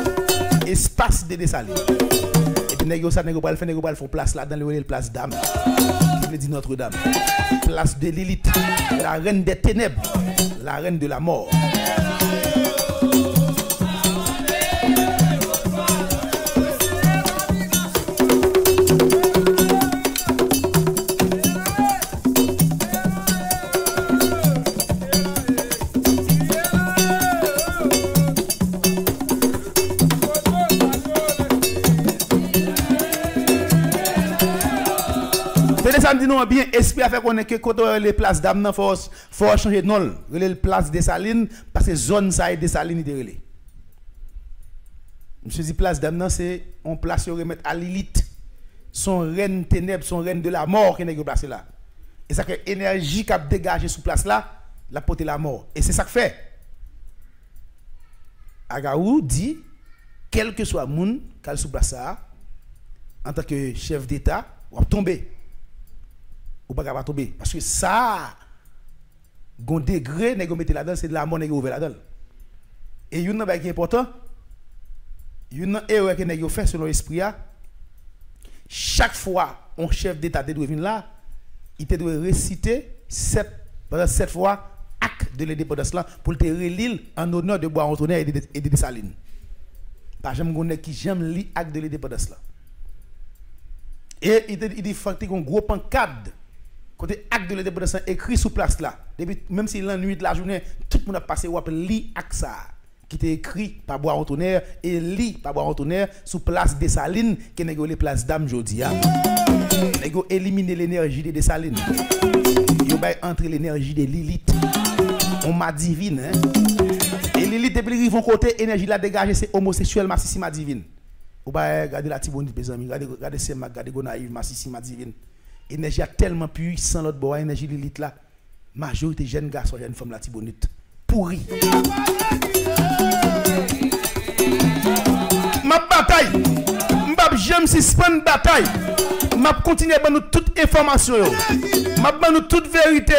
S1: espace de Dessalines. Et puis négocié pas faire place là dans le place d'âme. Qui veut dire Notre-Dame. Place de l'élite, la reine des ténèbres, la reine de la mort. Ça me dit non bien esprit a fait qu'on est que côté les places d'âme nan faut changer non les places des Salines parce que zone ça est des Salines de relé. Monsieur dit place d'âme nan c'est on place remettre à l'élite son reine ténèbres son reine de la mort qui est placé là. Et ça que énergie qui a dégagé sous place là la porter la mort et c'est ça que fait. Agaou dit quel que soit moun qui sous place ça en tant que chef d'état ou tomber ou pas capable tomber parce que ça gon degré nèg mettre là-dedans c'est de la mort nèg ouvert là-dedans et une bagage qui est important une erreur que nèg fait selon l'esprit chaque fois un chef d'état doit venir là il te doit réciter pendant 7 fois acte de l'indépendance là pour te relire en honneur de Bois-Antonnerre et de Dessalines pas jamais gon nèg qui j'aime lire acte de l'indépendance là et il dit faut un gros pancarte côté acte de l'indépendance écrit sous place là depuis même si la nuit de la journée tout le monde a passé ou a li acte ça qui était écrit par Bois-Antonnerre et li par Bois-Antonnerre sous place Dessalines qui n'est pas les places d'âme jodi a Ils ont éliminé l'énergie de Dessalines. Ils ont entré l'énergie de Lilith. On m'a divine. Hein? Et Lilith, depuis qu'ils vont côté, énergie la dégager, c'est homosexuel, massissima divine. Vous pouvez regarder la Tibonite, mes amis. Regardez Semak, regardez Gonaïve, massissima divine. Énergie tellement puissante, l'autre bois, énergie Lilith là. Majorité jeunes garçons, jeunes femmes, la Tibonite. Pourri. Ma bataille. J'aime suspendre bataille. M'a continuer à nous toute information. M'a nous toute vérité.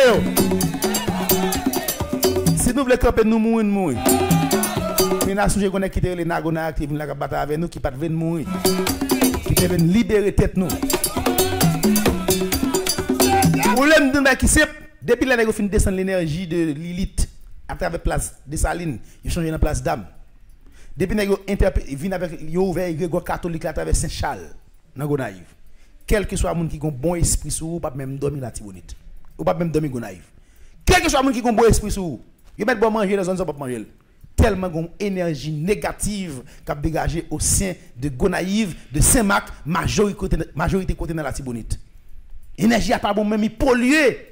S1: Si nous voulons camper nous mourir. Mais nous sommes qu'on a quitté les nagona actifs la bataille avec nous qui pas venir mourir. Qui peuvent libérer tête nous. Problème de qui c'est depuis la négo fin descendre l'énergie de Lilith à travers place Dessalines, il change dans place d'âme. Depuis que vient avec ouvert Grégoire catholique à travers Saint-Charles, dans Gonaïve. Quel que soit le monde qui a un bon esprit sur vous, pas même dormir la Tibonite. Ou pas même dormir Gonaïve. Quel que soit le monde qui a un bon esprit sur vous, vous mettez bon manger dans zone pas manger. Tellement une énergie négative qui a dégagé au sein de Gonaïve, de Saint-Marc, majorité côté dans la Tibonite. Énergie a pas bon même pollué.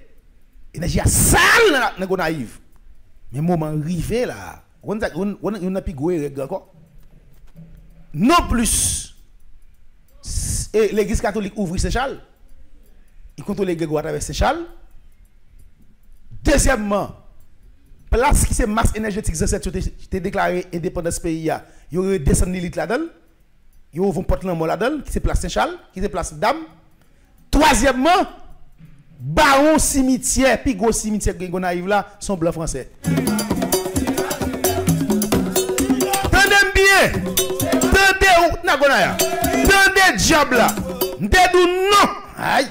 S1: Énergie a sale dans Gonaïve. Mais moment arrivé là. On a pu gouer encore. Non plus. L'église catholique ouvre Saint-Charles. Il contrôle les Grégoire avec Saint-Charles. Deuxièmement, place qui c'est masse énergétique, c'est déclaré indépendance pays. Il y aurait descendu l'élite là-dedans. Il y aurait un Portland là-dedans, qui c'est place Saint-Charles, qui c'est place Dame. Troisièmement, baron cimetière, puis gros cimetière que nous arrive là, sont blancs français. Tendez où Nagonaya. Tendez diable là. Ndedou non. Aïe.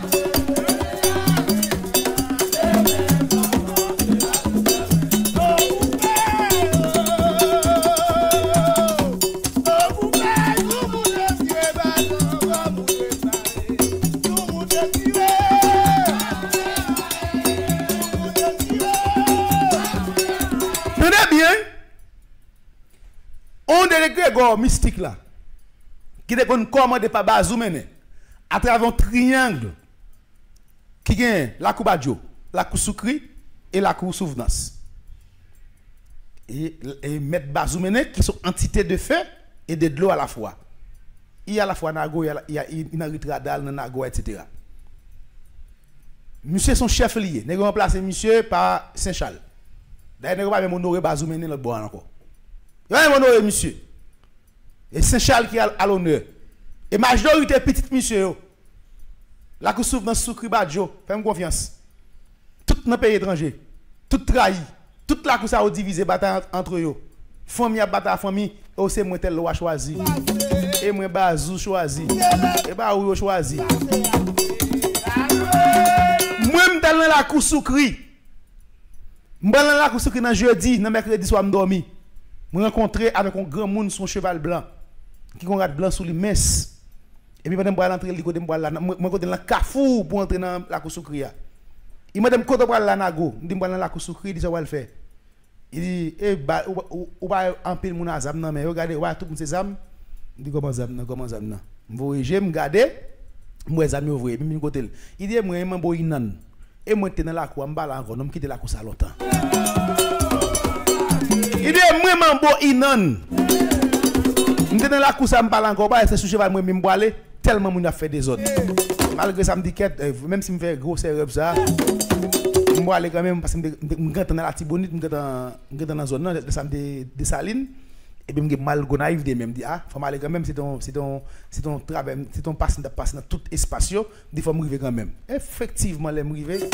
S1: Tenez bien. On est Grégor mystique là, qui est commandé par Bazoumene à travers un triangle qui gagne la Koubadjo, la Koussoukri et la Koussouvenance. Et mettre Bazoumene qui sont entités de feu et de l'eau à la fois. Il y a à la fois Nago, il y a une Ritradal, Nago, etc. Monsieur son chef lié, nous avons remplacé monsieur par Saint-Charles. D'ailleurs, nous avons même honoré Bazoumene dans le bois encore. Il y a un honoré monsieur. Et Saint-Charles qui a à l'honneur. Et majorité petite monsieur. La Koussouf dans Soukri Badjo, faites-moi confiance. Tout dans le pays étranger, tout trahi, toute la Koussa a divisé bataille entre eux. Famille a bataille famille, et c'est moi tel loi choisi. Et moi Bazou choisi. Et bah ou choisi. Moi m'dal dans la Koussoukri. M'dal dans la Koussoukri dans jeudi, dans mercredi soir m'dormi. Je rencontré avec un grand monde son cheval blanc qui a un rat blanc sous les messes. Et puis, je vais entrer dans le Carrefour pour entrer dans la Koussoukri. Il m'a dit, quand on va la Nago, je vais dans la Koussoukri, il dit, ça va le faire. Il dit, on va en pile mon azam, mais regardez, on va tout mon azam. Il dit, comment azam, comment azam. Je vais regarder, moi, les amis, je vais côté. Il dit, moi, je vais inan. Et moi, je suis dans la cour, je vais encore, je vais quitter la cour ça longtemps. Il dit, moi, je suis inan. Je suis dans la cour ça me parle encore, c'est sous cheval, moi, je vais aller. Tellement mon a fait des autres. Malgré ça me dit que même si me fait gros erreur ça, je vais aller quand même parce que je suis dans la Tibonite, je suis dans la zone de Dessalines et puis je mal gonaïve de même dit ah, faut aller quand même c'est ton travail, c'est ton passe dans tout espace, il faut m'arriver quand même. Effectivement, les m'arriver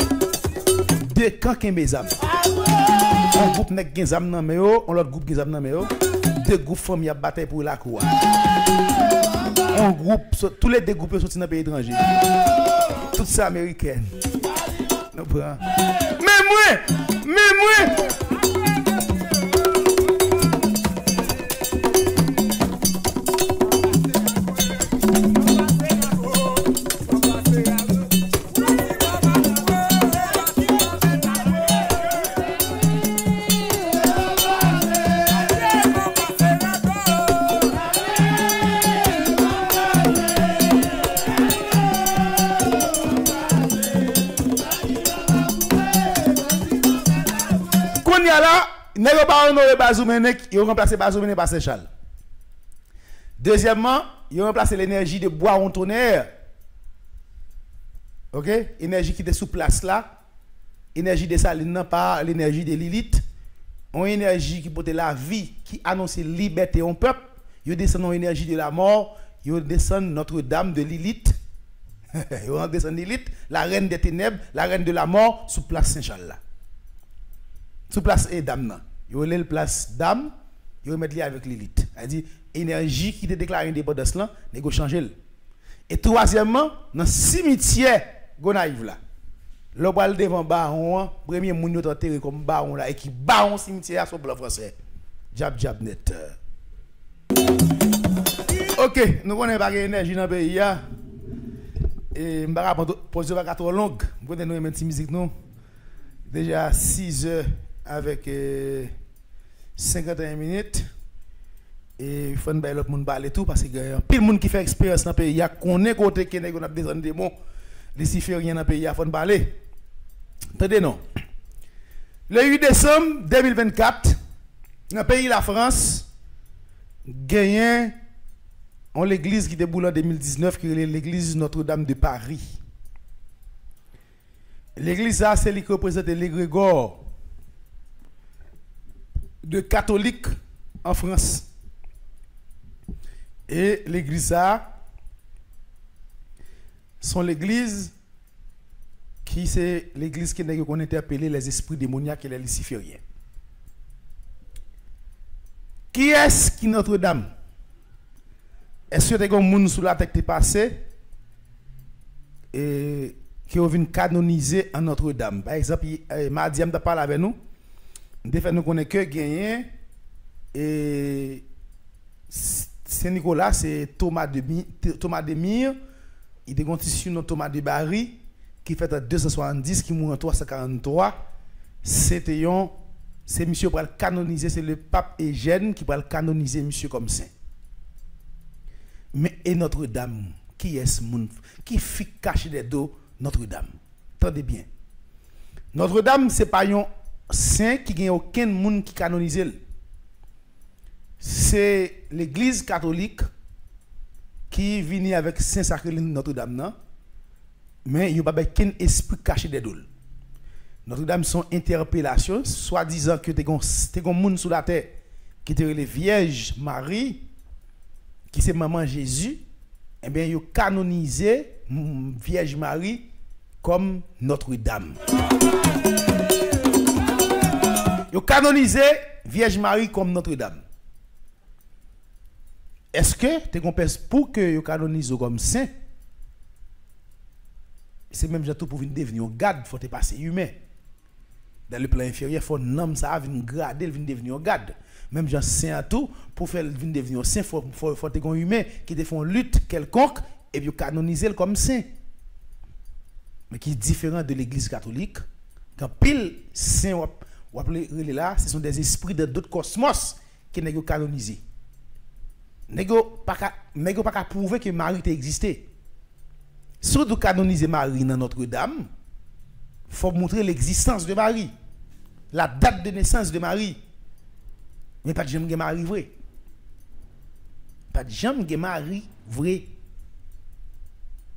S1: deux camps qui mes âmes. Un groupe nek gen zam nan me yo, on l'autre groupe gen zam nan me yo. Deux groupes famille a bataille pour la cour. Un groupe, tous les deux groupes sont dans pays étranger. Tout ça américain. Mais moi. Kounya là, n'est pas honoré Bazoumenek, ils ont remplacé Bazoumenek par Saint-Charles. Deuxièmement, ils ont remplacé l'énergie de bois en tonnerre. OK? Énergie qui était sous place là. Énergie de Saline par l'énergie de Lilith. Une énergie qui portait la vie, qui annonçait liberté au peuple. Ils descendent l'énergie de la mort. Ils descendent Notre-Dame de Lilith. Ils descendent Lilith, la reine des ténèbres, la reine de la mort, sous place Saint-Charles là. Sous place et dame. Ils ont le place dame, ils vont mettre avec Lilith. C'est-à-dire, énergie qui te déclare indépendance là, ils vont changer. Et troisièmement, dans le cimetière, Gonaïve là. Le bal devant baron, premier moun yo enterré comme baron là et qui baron cimetière sur blanc français. Jab jab net. OK, nous connaissons pas l'énergie dans le pays là. Et m'ba poser pas trop longue. Vous connaissez nous mettre musique non. Déjà 6 heures avec 51 minutes. Et il faut que l'autre monde parle tout parce que pile monde qui fait expérience dans le pays, il y a connaît côté qui n'a besoin de démons, les cifériens dans le pays, il faut parler. Attendez non. Le 8 décembre 2024, dans le pays la France, gagné en l'église qui déboule en 2019 qui est l'église Notre-Dame de Paris. L'église ça c'est qui représente l'égrégore de catholiques en France. Et l'église ça sont l'église qui c'est l'église qui qu'on interpellé les esprits démoniaques et les lucifériens. Qui est-ce qui Notre-Dame? Est-ce que tu as un monde sous la tête qui est passé et qui ont vu canoniser en Notre-Dame? Par exemple, Madiam t'a parlé avec nous. Nous connaissons que gagné et Saint-Nicolas, c'est Thomas de Mire. Il est issu de Thomas de Barry qui fait en 270, qui mourut en 343. C'est monsieur pour le canoniser, c'est le pape Eugène qui va le canoniser monsieur comme saint. Mais et Notre-Dame, qui est ce monde qui fit cacher des dos Notre-Dame? Attendez bien. Notre-Dame, ce n'est pas un saint qui n'a aucun monde qui canonise. C'est l'église catholique qui vient avec Saint-Sacré-Lin Notre-Dame, non? Mais il n'y a pas aucun esprit caché des dos. Notre-Dame, son interpellation, soi-disant que tu as un monde sous la terre qui était la Vierge Marie, qui c'est maman Jésus, eh bien, il a canonisé Vierge Marie comme Notre-Dame. Il a canonisé Vierge Marie comme Notre-Dame. Est-ce que tu penses pour que il canonise comme saint? C'est même tout pour devenir un garde, il faut te passer humain. Dans le plan inférieur, il faut un homme ça venir grader, venir devenir un garde. Même Jean saint à tout, pour faire devenir un saint, il faut être un humain qui te font lutte quelconque et puis canoniser comme saint. Mais qui est différent de l'église catholique. Quand pile saint ou appelé là, ce sont des esprits de d'autres cosmos qui n'est pas canonisés. N'est pas prouver que Marie existait. Si vous canoniser Marie dans Notre-Dame, il faut montrer l'existence de Marie, la date de naissance de Marie. Mais pas de jamais Marie vrai. Pas de jamais Marie vrai.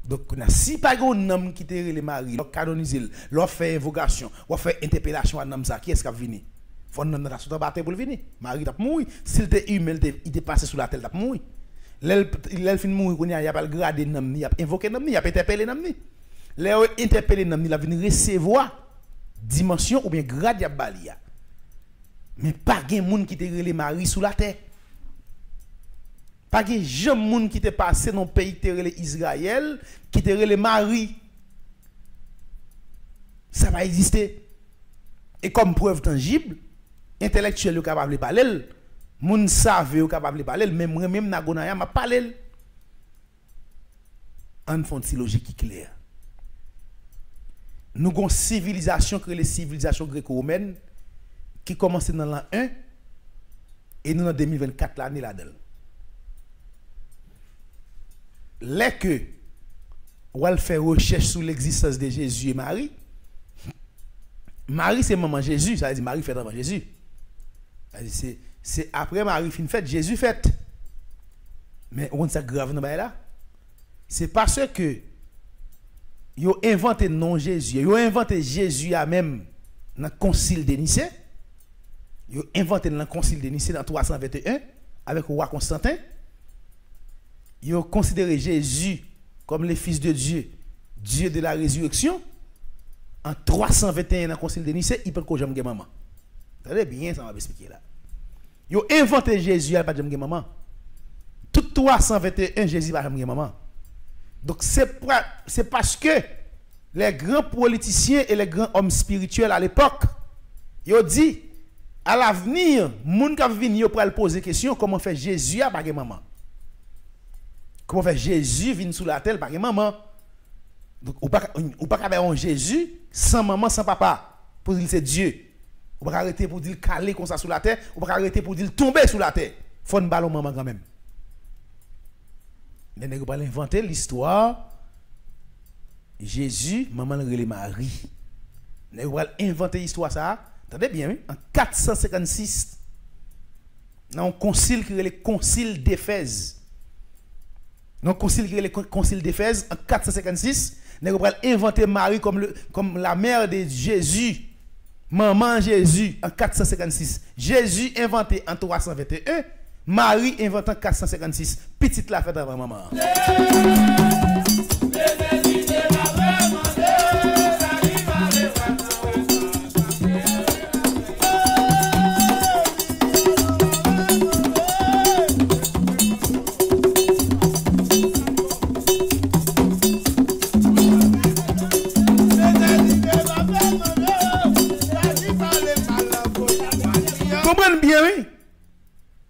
S1: Donc, si pas un homme qui te les Marie, leur canoniser, leur fait invocation, leur fait interpellation à un homme, qui est-ce qui va venir? Il faut que nous soyons battus pour venir. Marie t'a mouru. S'il était humain, il était passé sous la tête, t'a mouru. L'elle fin mourir, il n'y a pas le grade de l'homme, il n'y a pas invoqué l'homme, il n'y a pas interpellé l'homme. L'elle interpellé l'homme, il a venu recevoir dimension ou bien grade de balia. Mais pas de monde qui te relé Marie sous la terre. Pas de jamais monde qui te passé dans le pays qui te relé Israël, qui te relé Marie. Ça va exister. Et comme preuve tangible, intellectuel est capable de parler. Moun savent est capable de parler, mais moi-même, Nagonaya m'a parlé. En fond, c'est logique claire. Nous avons une civilisation que les civilisations gréco-romaines qui commence dans l'an 1 et nous dans 2024 l'année là-dedans. Là que on va faire recherche sur l'existence de Jésus et Marie, Marie c'est maman Jésus, ça veut dire Marie fait avant Jésus. C'est après Marie fin fête, Jésus fête. Mais on ça grave dans là. C'est parce que ils ont inventé non Jésus, ils ont inventé Jésus à même dans le concile de Nicée. Ils ont inventé dans le concile de Nicée dans 321 avec le roi Constantin. Ils ont considéré Jésus comme le fils de Dieu, Dieu de la résurrection. En 321 dans le concile de Nicée, il peut que j'aime maman. Attendez bien, ça va expliquer là. Ils ont inventé Jésus à pas j'aime maman. Tout 321 Jésus va j'aime maman. Donc c'est parce que les grands politiciens et les grands hommes spirituels à l'époque, ils ont dit à l'avenir, moun qui venir pour poser question comment faire Jésus à pas maman. Comment faire Jésus venir sous la terre par maman. Donc ou pas avoir un Jésus sans maman sans papa pour dire c'est Dieu. Ou pas arrêter pour dire caler comme ça sous la terre, ou pas arrêter pour dire tomber sous la terre. Faut une ballon maman quand même. Les nègres pas inventer l'histoire Jésus, maman relé Marie. Les nègres pas inventer l'histoire ça. Attendez bien, en 456 dans un concile qui est le concile d'Éphèse. Dans un concile qui est le concile d'Éphèse en 456, les nègres pas inventer Marie comme la mère de Jésus. Maman Jésus en 456. Jésus inventé en 321. Marie inventé en 456. Petite la fête avant maman. Comprenez bien, oui?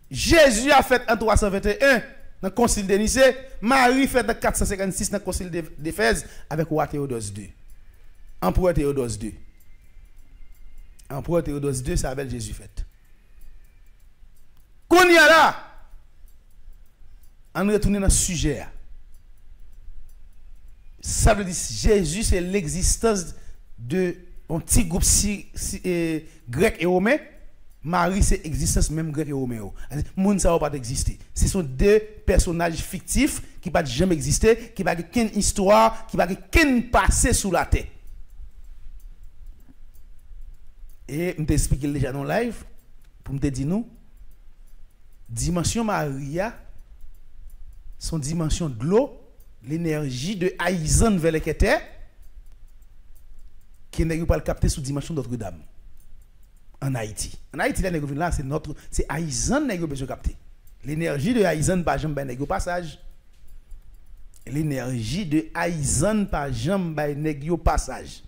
S1: Jésus a fait en 321 dans le concile de Nicée, Marie fait en 456 dans le concile d'Éphèse avec roi Théodose II. Empereur Théodose II. Empereur Théodose II, ça avec Jésus fait. Qu'on y a là, on retourne dans le sujet. Ça veut dire Jésus, c'est l'existence de un petit groupe grec et romain. Marie, c'est l'existence même grec et romain. Moun ça va pas exister. Ce sont deux personnages fictifs qui ne vont jamais exister, qui n'ont aucune histoire, qui n'ont aucun passé sous la terre. Et je t'explique déjà dans le live, pour me dire nous, dimension Maria, son dimension de l'eau, l'énergie de Aizen vers les terre, qui n'est pas capté sous dimension Notre-Dame. En Haïti. En Haïti, là, c'est Aizen qui besoin capter. L'énergie de Aizen par jambe by passage. L'énergie de Aizen par jambe by passage.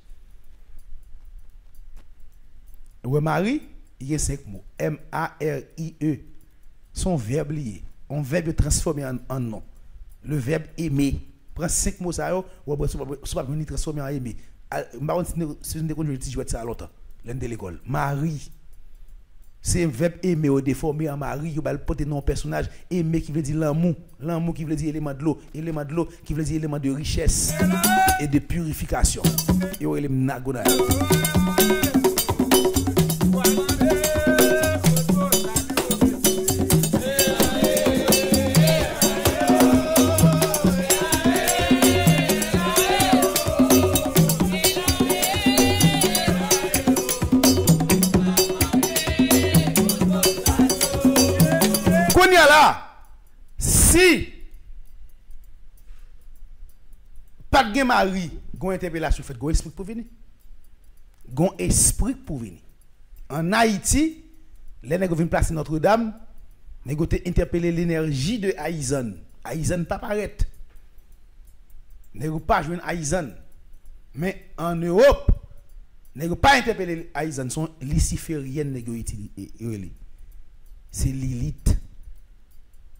S1: Ouais, Marie, il y a 5 mots. M-A-R-I-E. Son verbe lié. Un verbe transformé en nom. Le verbe aimer. Prends 5 mots ça, ou soit venir transformer en aimer. Si vous ne jouez ça longtemps. L'un de l'école. Marie. C'est un verbe aimer ou déformé en Marie. Il va porter non personnage. Aimer qui veut dire l'amour. L'amour qui veut dire élément de l'eau. Élément de l'eau qui veut dire élément de richesse et de purification. Et il est nagonal. Là, si pas de Marie, gon interpellation fait, gon esprit pour venir. Gon esprit pour venir. En Haïti, les nègres viennent placer Notre-Dame, nègres interpeller l'énergie de Aizen. Aizen pas paraître. Nègres pas joindre Aizen. Mais en Europe, nègres pas interpeller Aizen, sont lucifériennes nègres utilisées. C'est Lilith.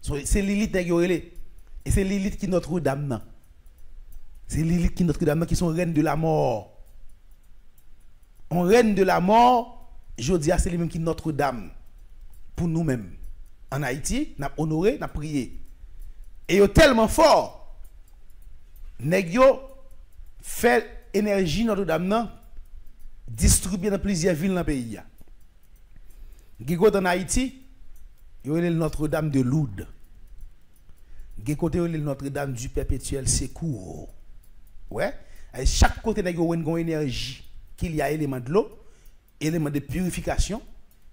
S1: C'est Lilith et c'est Lilith qui est Notre-Dame. C'est Lilith qui est Notre-Dame qui sont reines de la mort. On reine de la mort, je dis c'est lui-même qui est Notre-Dame. Pour nous-mêmes. En Haïti, nous avons honoré, nous avons prié. Et ils sont tellement forts. Nous avons fait énergie Notre-Dame distribué dans plusieurs villes dans le pays. Giko en Haïti, il y a Notre-Dame de Lourdes. Giko il y a Notre-Dame du Perpétuel Secours. Ouais, et chaque côté il y a une énergie qu'il y a élément de l'eau, élément de purification,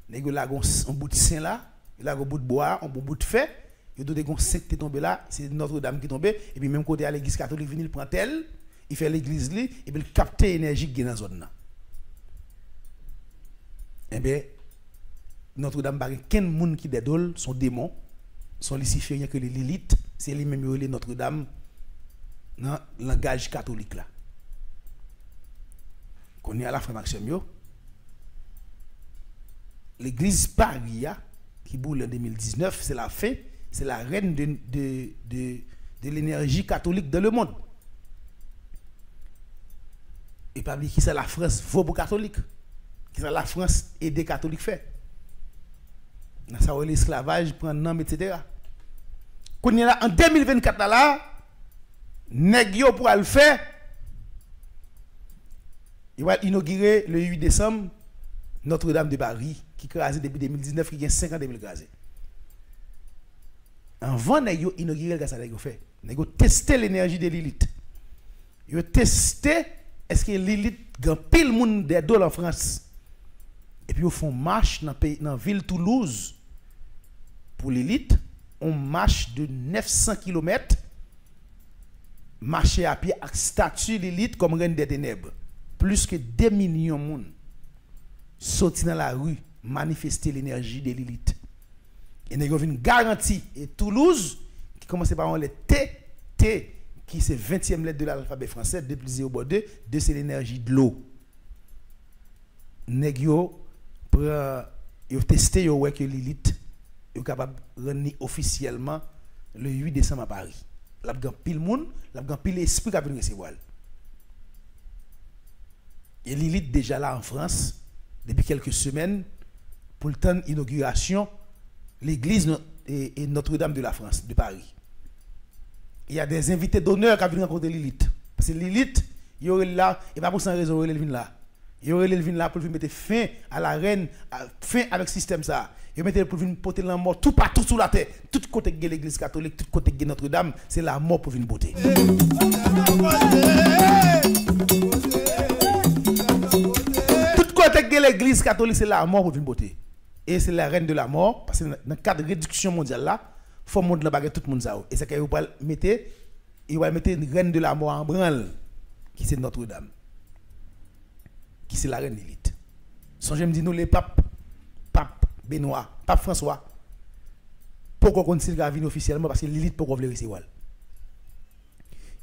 S1: il y a un bout de saint là, il y a un bout de bois, un bout de fer, il y a des sectes qui tombent là, c'est Notre-Dame qui tombe, et puis même côté à l'église catholique, il prend tel, il fait l'église et puis il capte l'énergie qui est dans la zone là. Eh bien, Notre-Dame, il n'y a qu'un monde qui dédole, son démon, son luciférien que les Lilith, c'est lui-même qui Notre-Dame dans le langage catholique là. Qu'on est à la fin Maxime, l'église Paria, qui boule en 2019, c'est la fin, c'est la reine de l'énergie catholique dans le monde. Et pas oublier qui c'est la France vaut pour catholique. Qui c'est la France et des catholiques fait. Dans ça l'esclavage prend nom etc. Qu'on est là en 2024 là, nèg yo pour le faire. Il va inaugurer le 8 décembre Notre-Dame de Paris qui crasé depuis 2019 qui a 5 ans depuis crasé. Avant nèg yo inaugurer ça nèg yo fait. Nèg yo tester l'énergie de Lilith. Yo tester est-ce que Lilith grand pile monde des dollars en France. Et puis ils font marche dans la ville Toulouse pour Lilith, on marche de 900 km marcher à pied avec statue Lilith comme reine des ténèbres. Plus que 2 millions de monde sorti dans la rue manifester l'énergie de Lilith. Et nous avons une garantie et Toulouse qui commence par les T qui c'est 20e lettre de l'alphabet français, 2 plus 0 2, c'est l'énergie de l'eau. Nèg yo testé yo que Lilith est capable de rendre officiellement le 8 décembre à Paris. La gan pile monde, la gan pile esprit qui a venir recevoir. Et Lilith déjà là en France depuis quelques semaines pour le temps d'inauguration l'église et Notre-Dame de la France de Paris. Il y a des invités d'honneur qui viennent rencontrer Lilith. Parce que Lilith, il y aurait là, et pas pour sans raison, il vient là. Il y aurait là pour mettre fin à la reine, fin avec le système ça. Il mettre pour venir porter la mort tout partout sur la terre. Tout côté de l'église catholique, tout côté de Notre-Dame, c'est la mort pour venir porter. Tout côté de l'église catholique, c'est la mort pour venir porter. Et c'est la reine de la mort, parce que dans le cadre de réduction mondiale là, il faut monde la baguette tout le monde ça. Et c'est qu'il va mettre une reine de la mort en branle, qui c'est Notre-Dame. Qui c'est la reine Lilith. Songez me dit nous les papes, pape Benoît, pape François, pourquoi qu'on s'il va venir officiellement parce que Lilith pourquoi veut recevoir.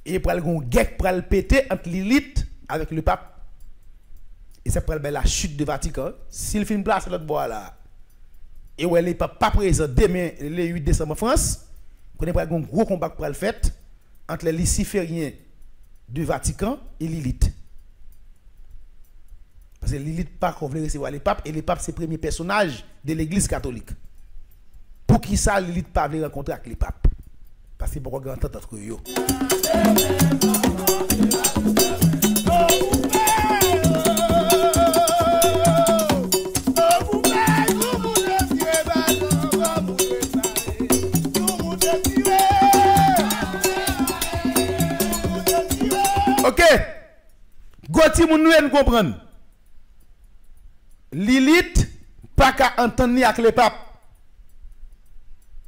S1: Et pour le guerre pour le péter entre Lilith avec le pape. Et ça pour la chute de Vatican, s'il fait une place à l'autre bois là. Et où elle n'est pas présent demain le 8 décembre en France, qu'on est un gros combat pour le fait entre les lucifériens du Vatican et Lilith. Parce que Lilith pas qu'on veut recevoir les papes et les papes c'est le premier personnage de l'église catholique. Pour qui ça Lilith pas veut rencontrer avec les papes? Parce que pourquoi grand entente entre eux. OK. Goti moun nou comprendre. Lilith pas qu'à entendre avec les papes.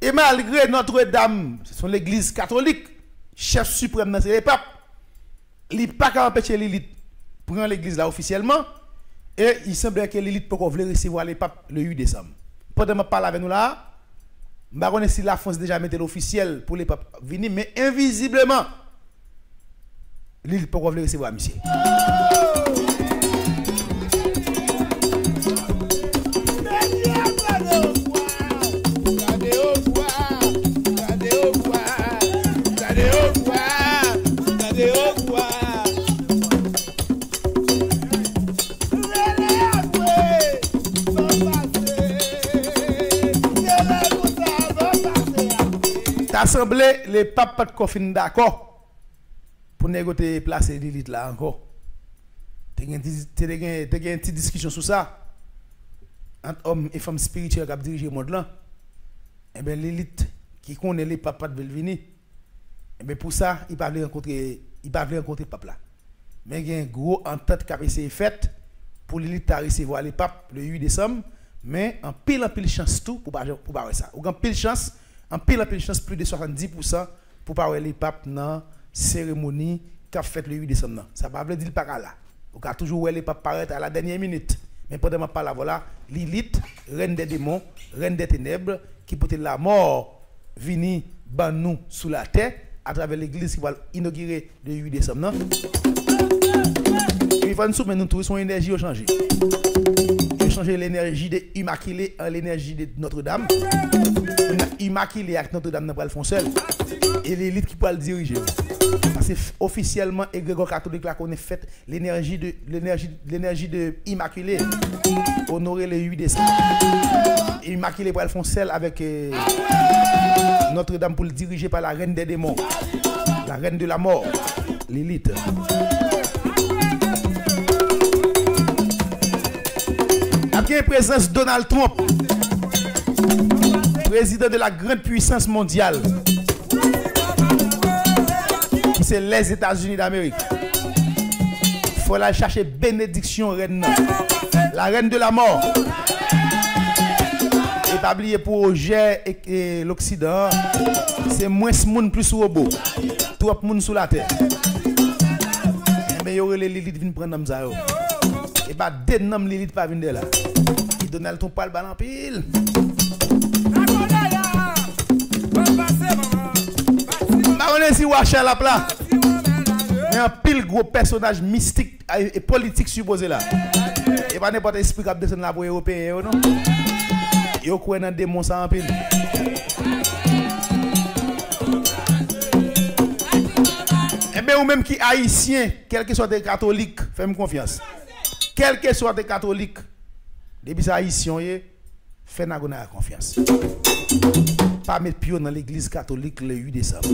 S1: Et malgré Notre-Dame, ce sont l'église catholique, chef suprême c'est les papes. Il pas qu'à empêcher Lilith prendre l'église là officiellement et il semble que Lilith peut vouloir recevoir les papes le 8 décembre. Pendant que je parle avec nous là, je ne sais pas si la France déjà mis l'officiel pour les papes venir mais invisiblement Lilith peut vouloir recevoir monsieur. Assemblée, les papes pas de coffin d'accord pour négocier placer Lilith là encore. Tu as une petite discussion sur ça. Entre hommes et femmes spirituelles qui ont dirigé le monde là. Et bien l'élite qui connaît les papas de Belvini. Et bien pour ça, il ne va pas rencontrer le pape là. Mais il y a une grosse entente qui a été faite pour l'élite à recevoir les papes le 8 décembre. Mais en pile chance tout pour pas ça. Ou en pile chance plus de 70% pour pas les papes dans la cérémonie qu'a fait le 8 décembre. Ça ne veut pas dire pas là. On a toujours les papes paraître à la dernière minute. Mais pendant ma parole, voilà, Lilith, reine des démons, reine des ténèbres, qui peut être la mort, venir ban nous sous la terre, à travers l'église qui va inaugurer le 8 décembre. Et il va nous soumettre, nous tous, son énergie a changé. Il a changé l'énergie de Immaculée en l'énergie de Notre-Dame. On a Immaculée avec Notre-Dame dans le fond seul. Et l'élite qui peut le diriger. Parce que officiellement, l'église catholique là qu'on a fait l'énergie de Immaculée honorer le 8 décembre. Immaculée pour le fond seul avec Notre-Dame pour le diriger par la reine des démons, la reine de la mort, l'élite. Après présence Donald Trump, président de la grande puissance mondiale, qui c'est les États-Unis d'Amérique. Il faut aller chercher bénédiction reine, la reine de la mort. Et pas oublier pour Roger et l'Occident, c'est moins de monde plus robot, trop de monde sous la terre. Mais il y aurait les Lilith viennent prendre ça. Et pas des noms Lilith pas venir là. Et Donald Trump parle en pile. On est si Wachal la plat. Mais un pile gros personnage mystique et politique supposé là. Et pas n'importe esprit qui descend là pour les Européens, non? Yo croit dans démon ça en pile. Et bien ou même qui haïtien, quel que soit des catholiques, fais-moi confiance. Quel que soit des catholiques, depuis ça haïtien, fais-moi confiance. Pas mettre pied dans l'église catholique le 8 décembre.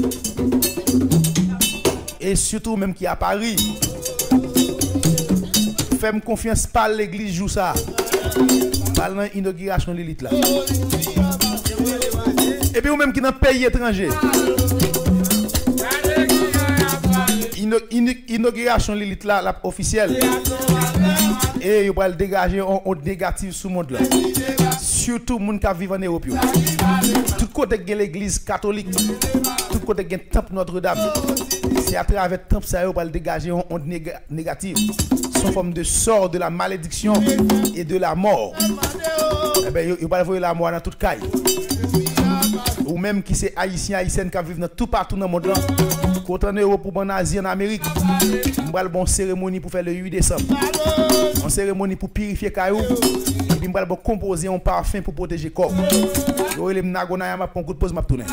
S1: Et surtout même qui à Paris, fais-moi confiance par l'église joue ça. Par l'inauguration de l'élite là. Et puis ou même qui dans pays étranger. Inauguration de l'élite là, la officielle. Et il va le dégager en négatif sur le monde là. Surtout les gens qui vivent en Europe. Tout côté de l'église catholique, tout côté de temple Notre-Dame. C'est à travers le temple ça va le dégager en négatif. Sous forme de sort de la malédiction et de la mort. Eh bien, il va voir la mort dans toute caille. Ou même qui c'est haïtien, haïtienne qui vivent tout partout dans le monde. Quand en Europe ou en Asie, en Amérique, on va une cérémonie pour faire le 8 décembre. Une cérémonie pour purifier caillou. Et puis on va composer un parfum pour protéger le corps. Je vais aller pour un coup de pause, je vais tourner.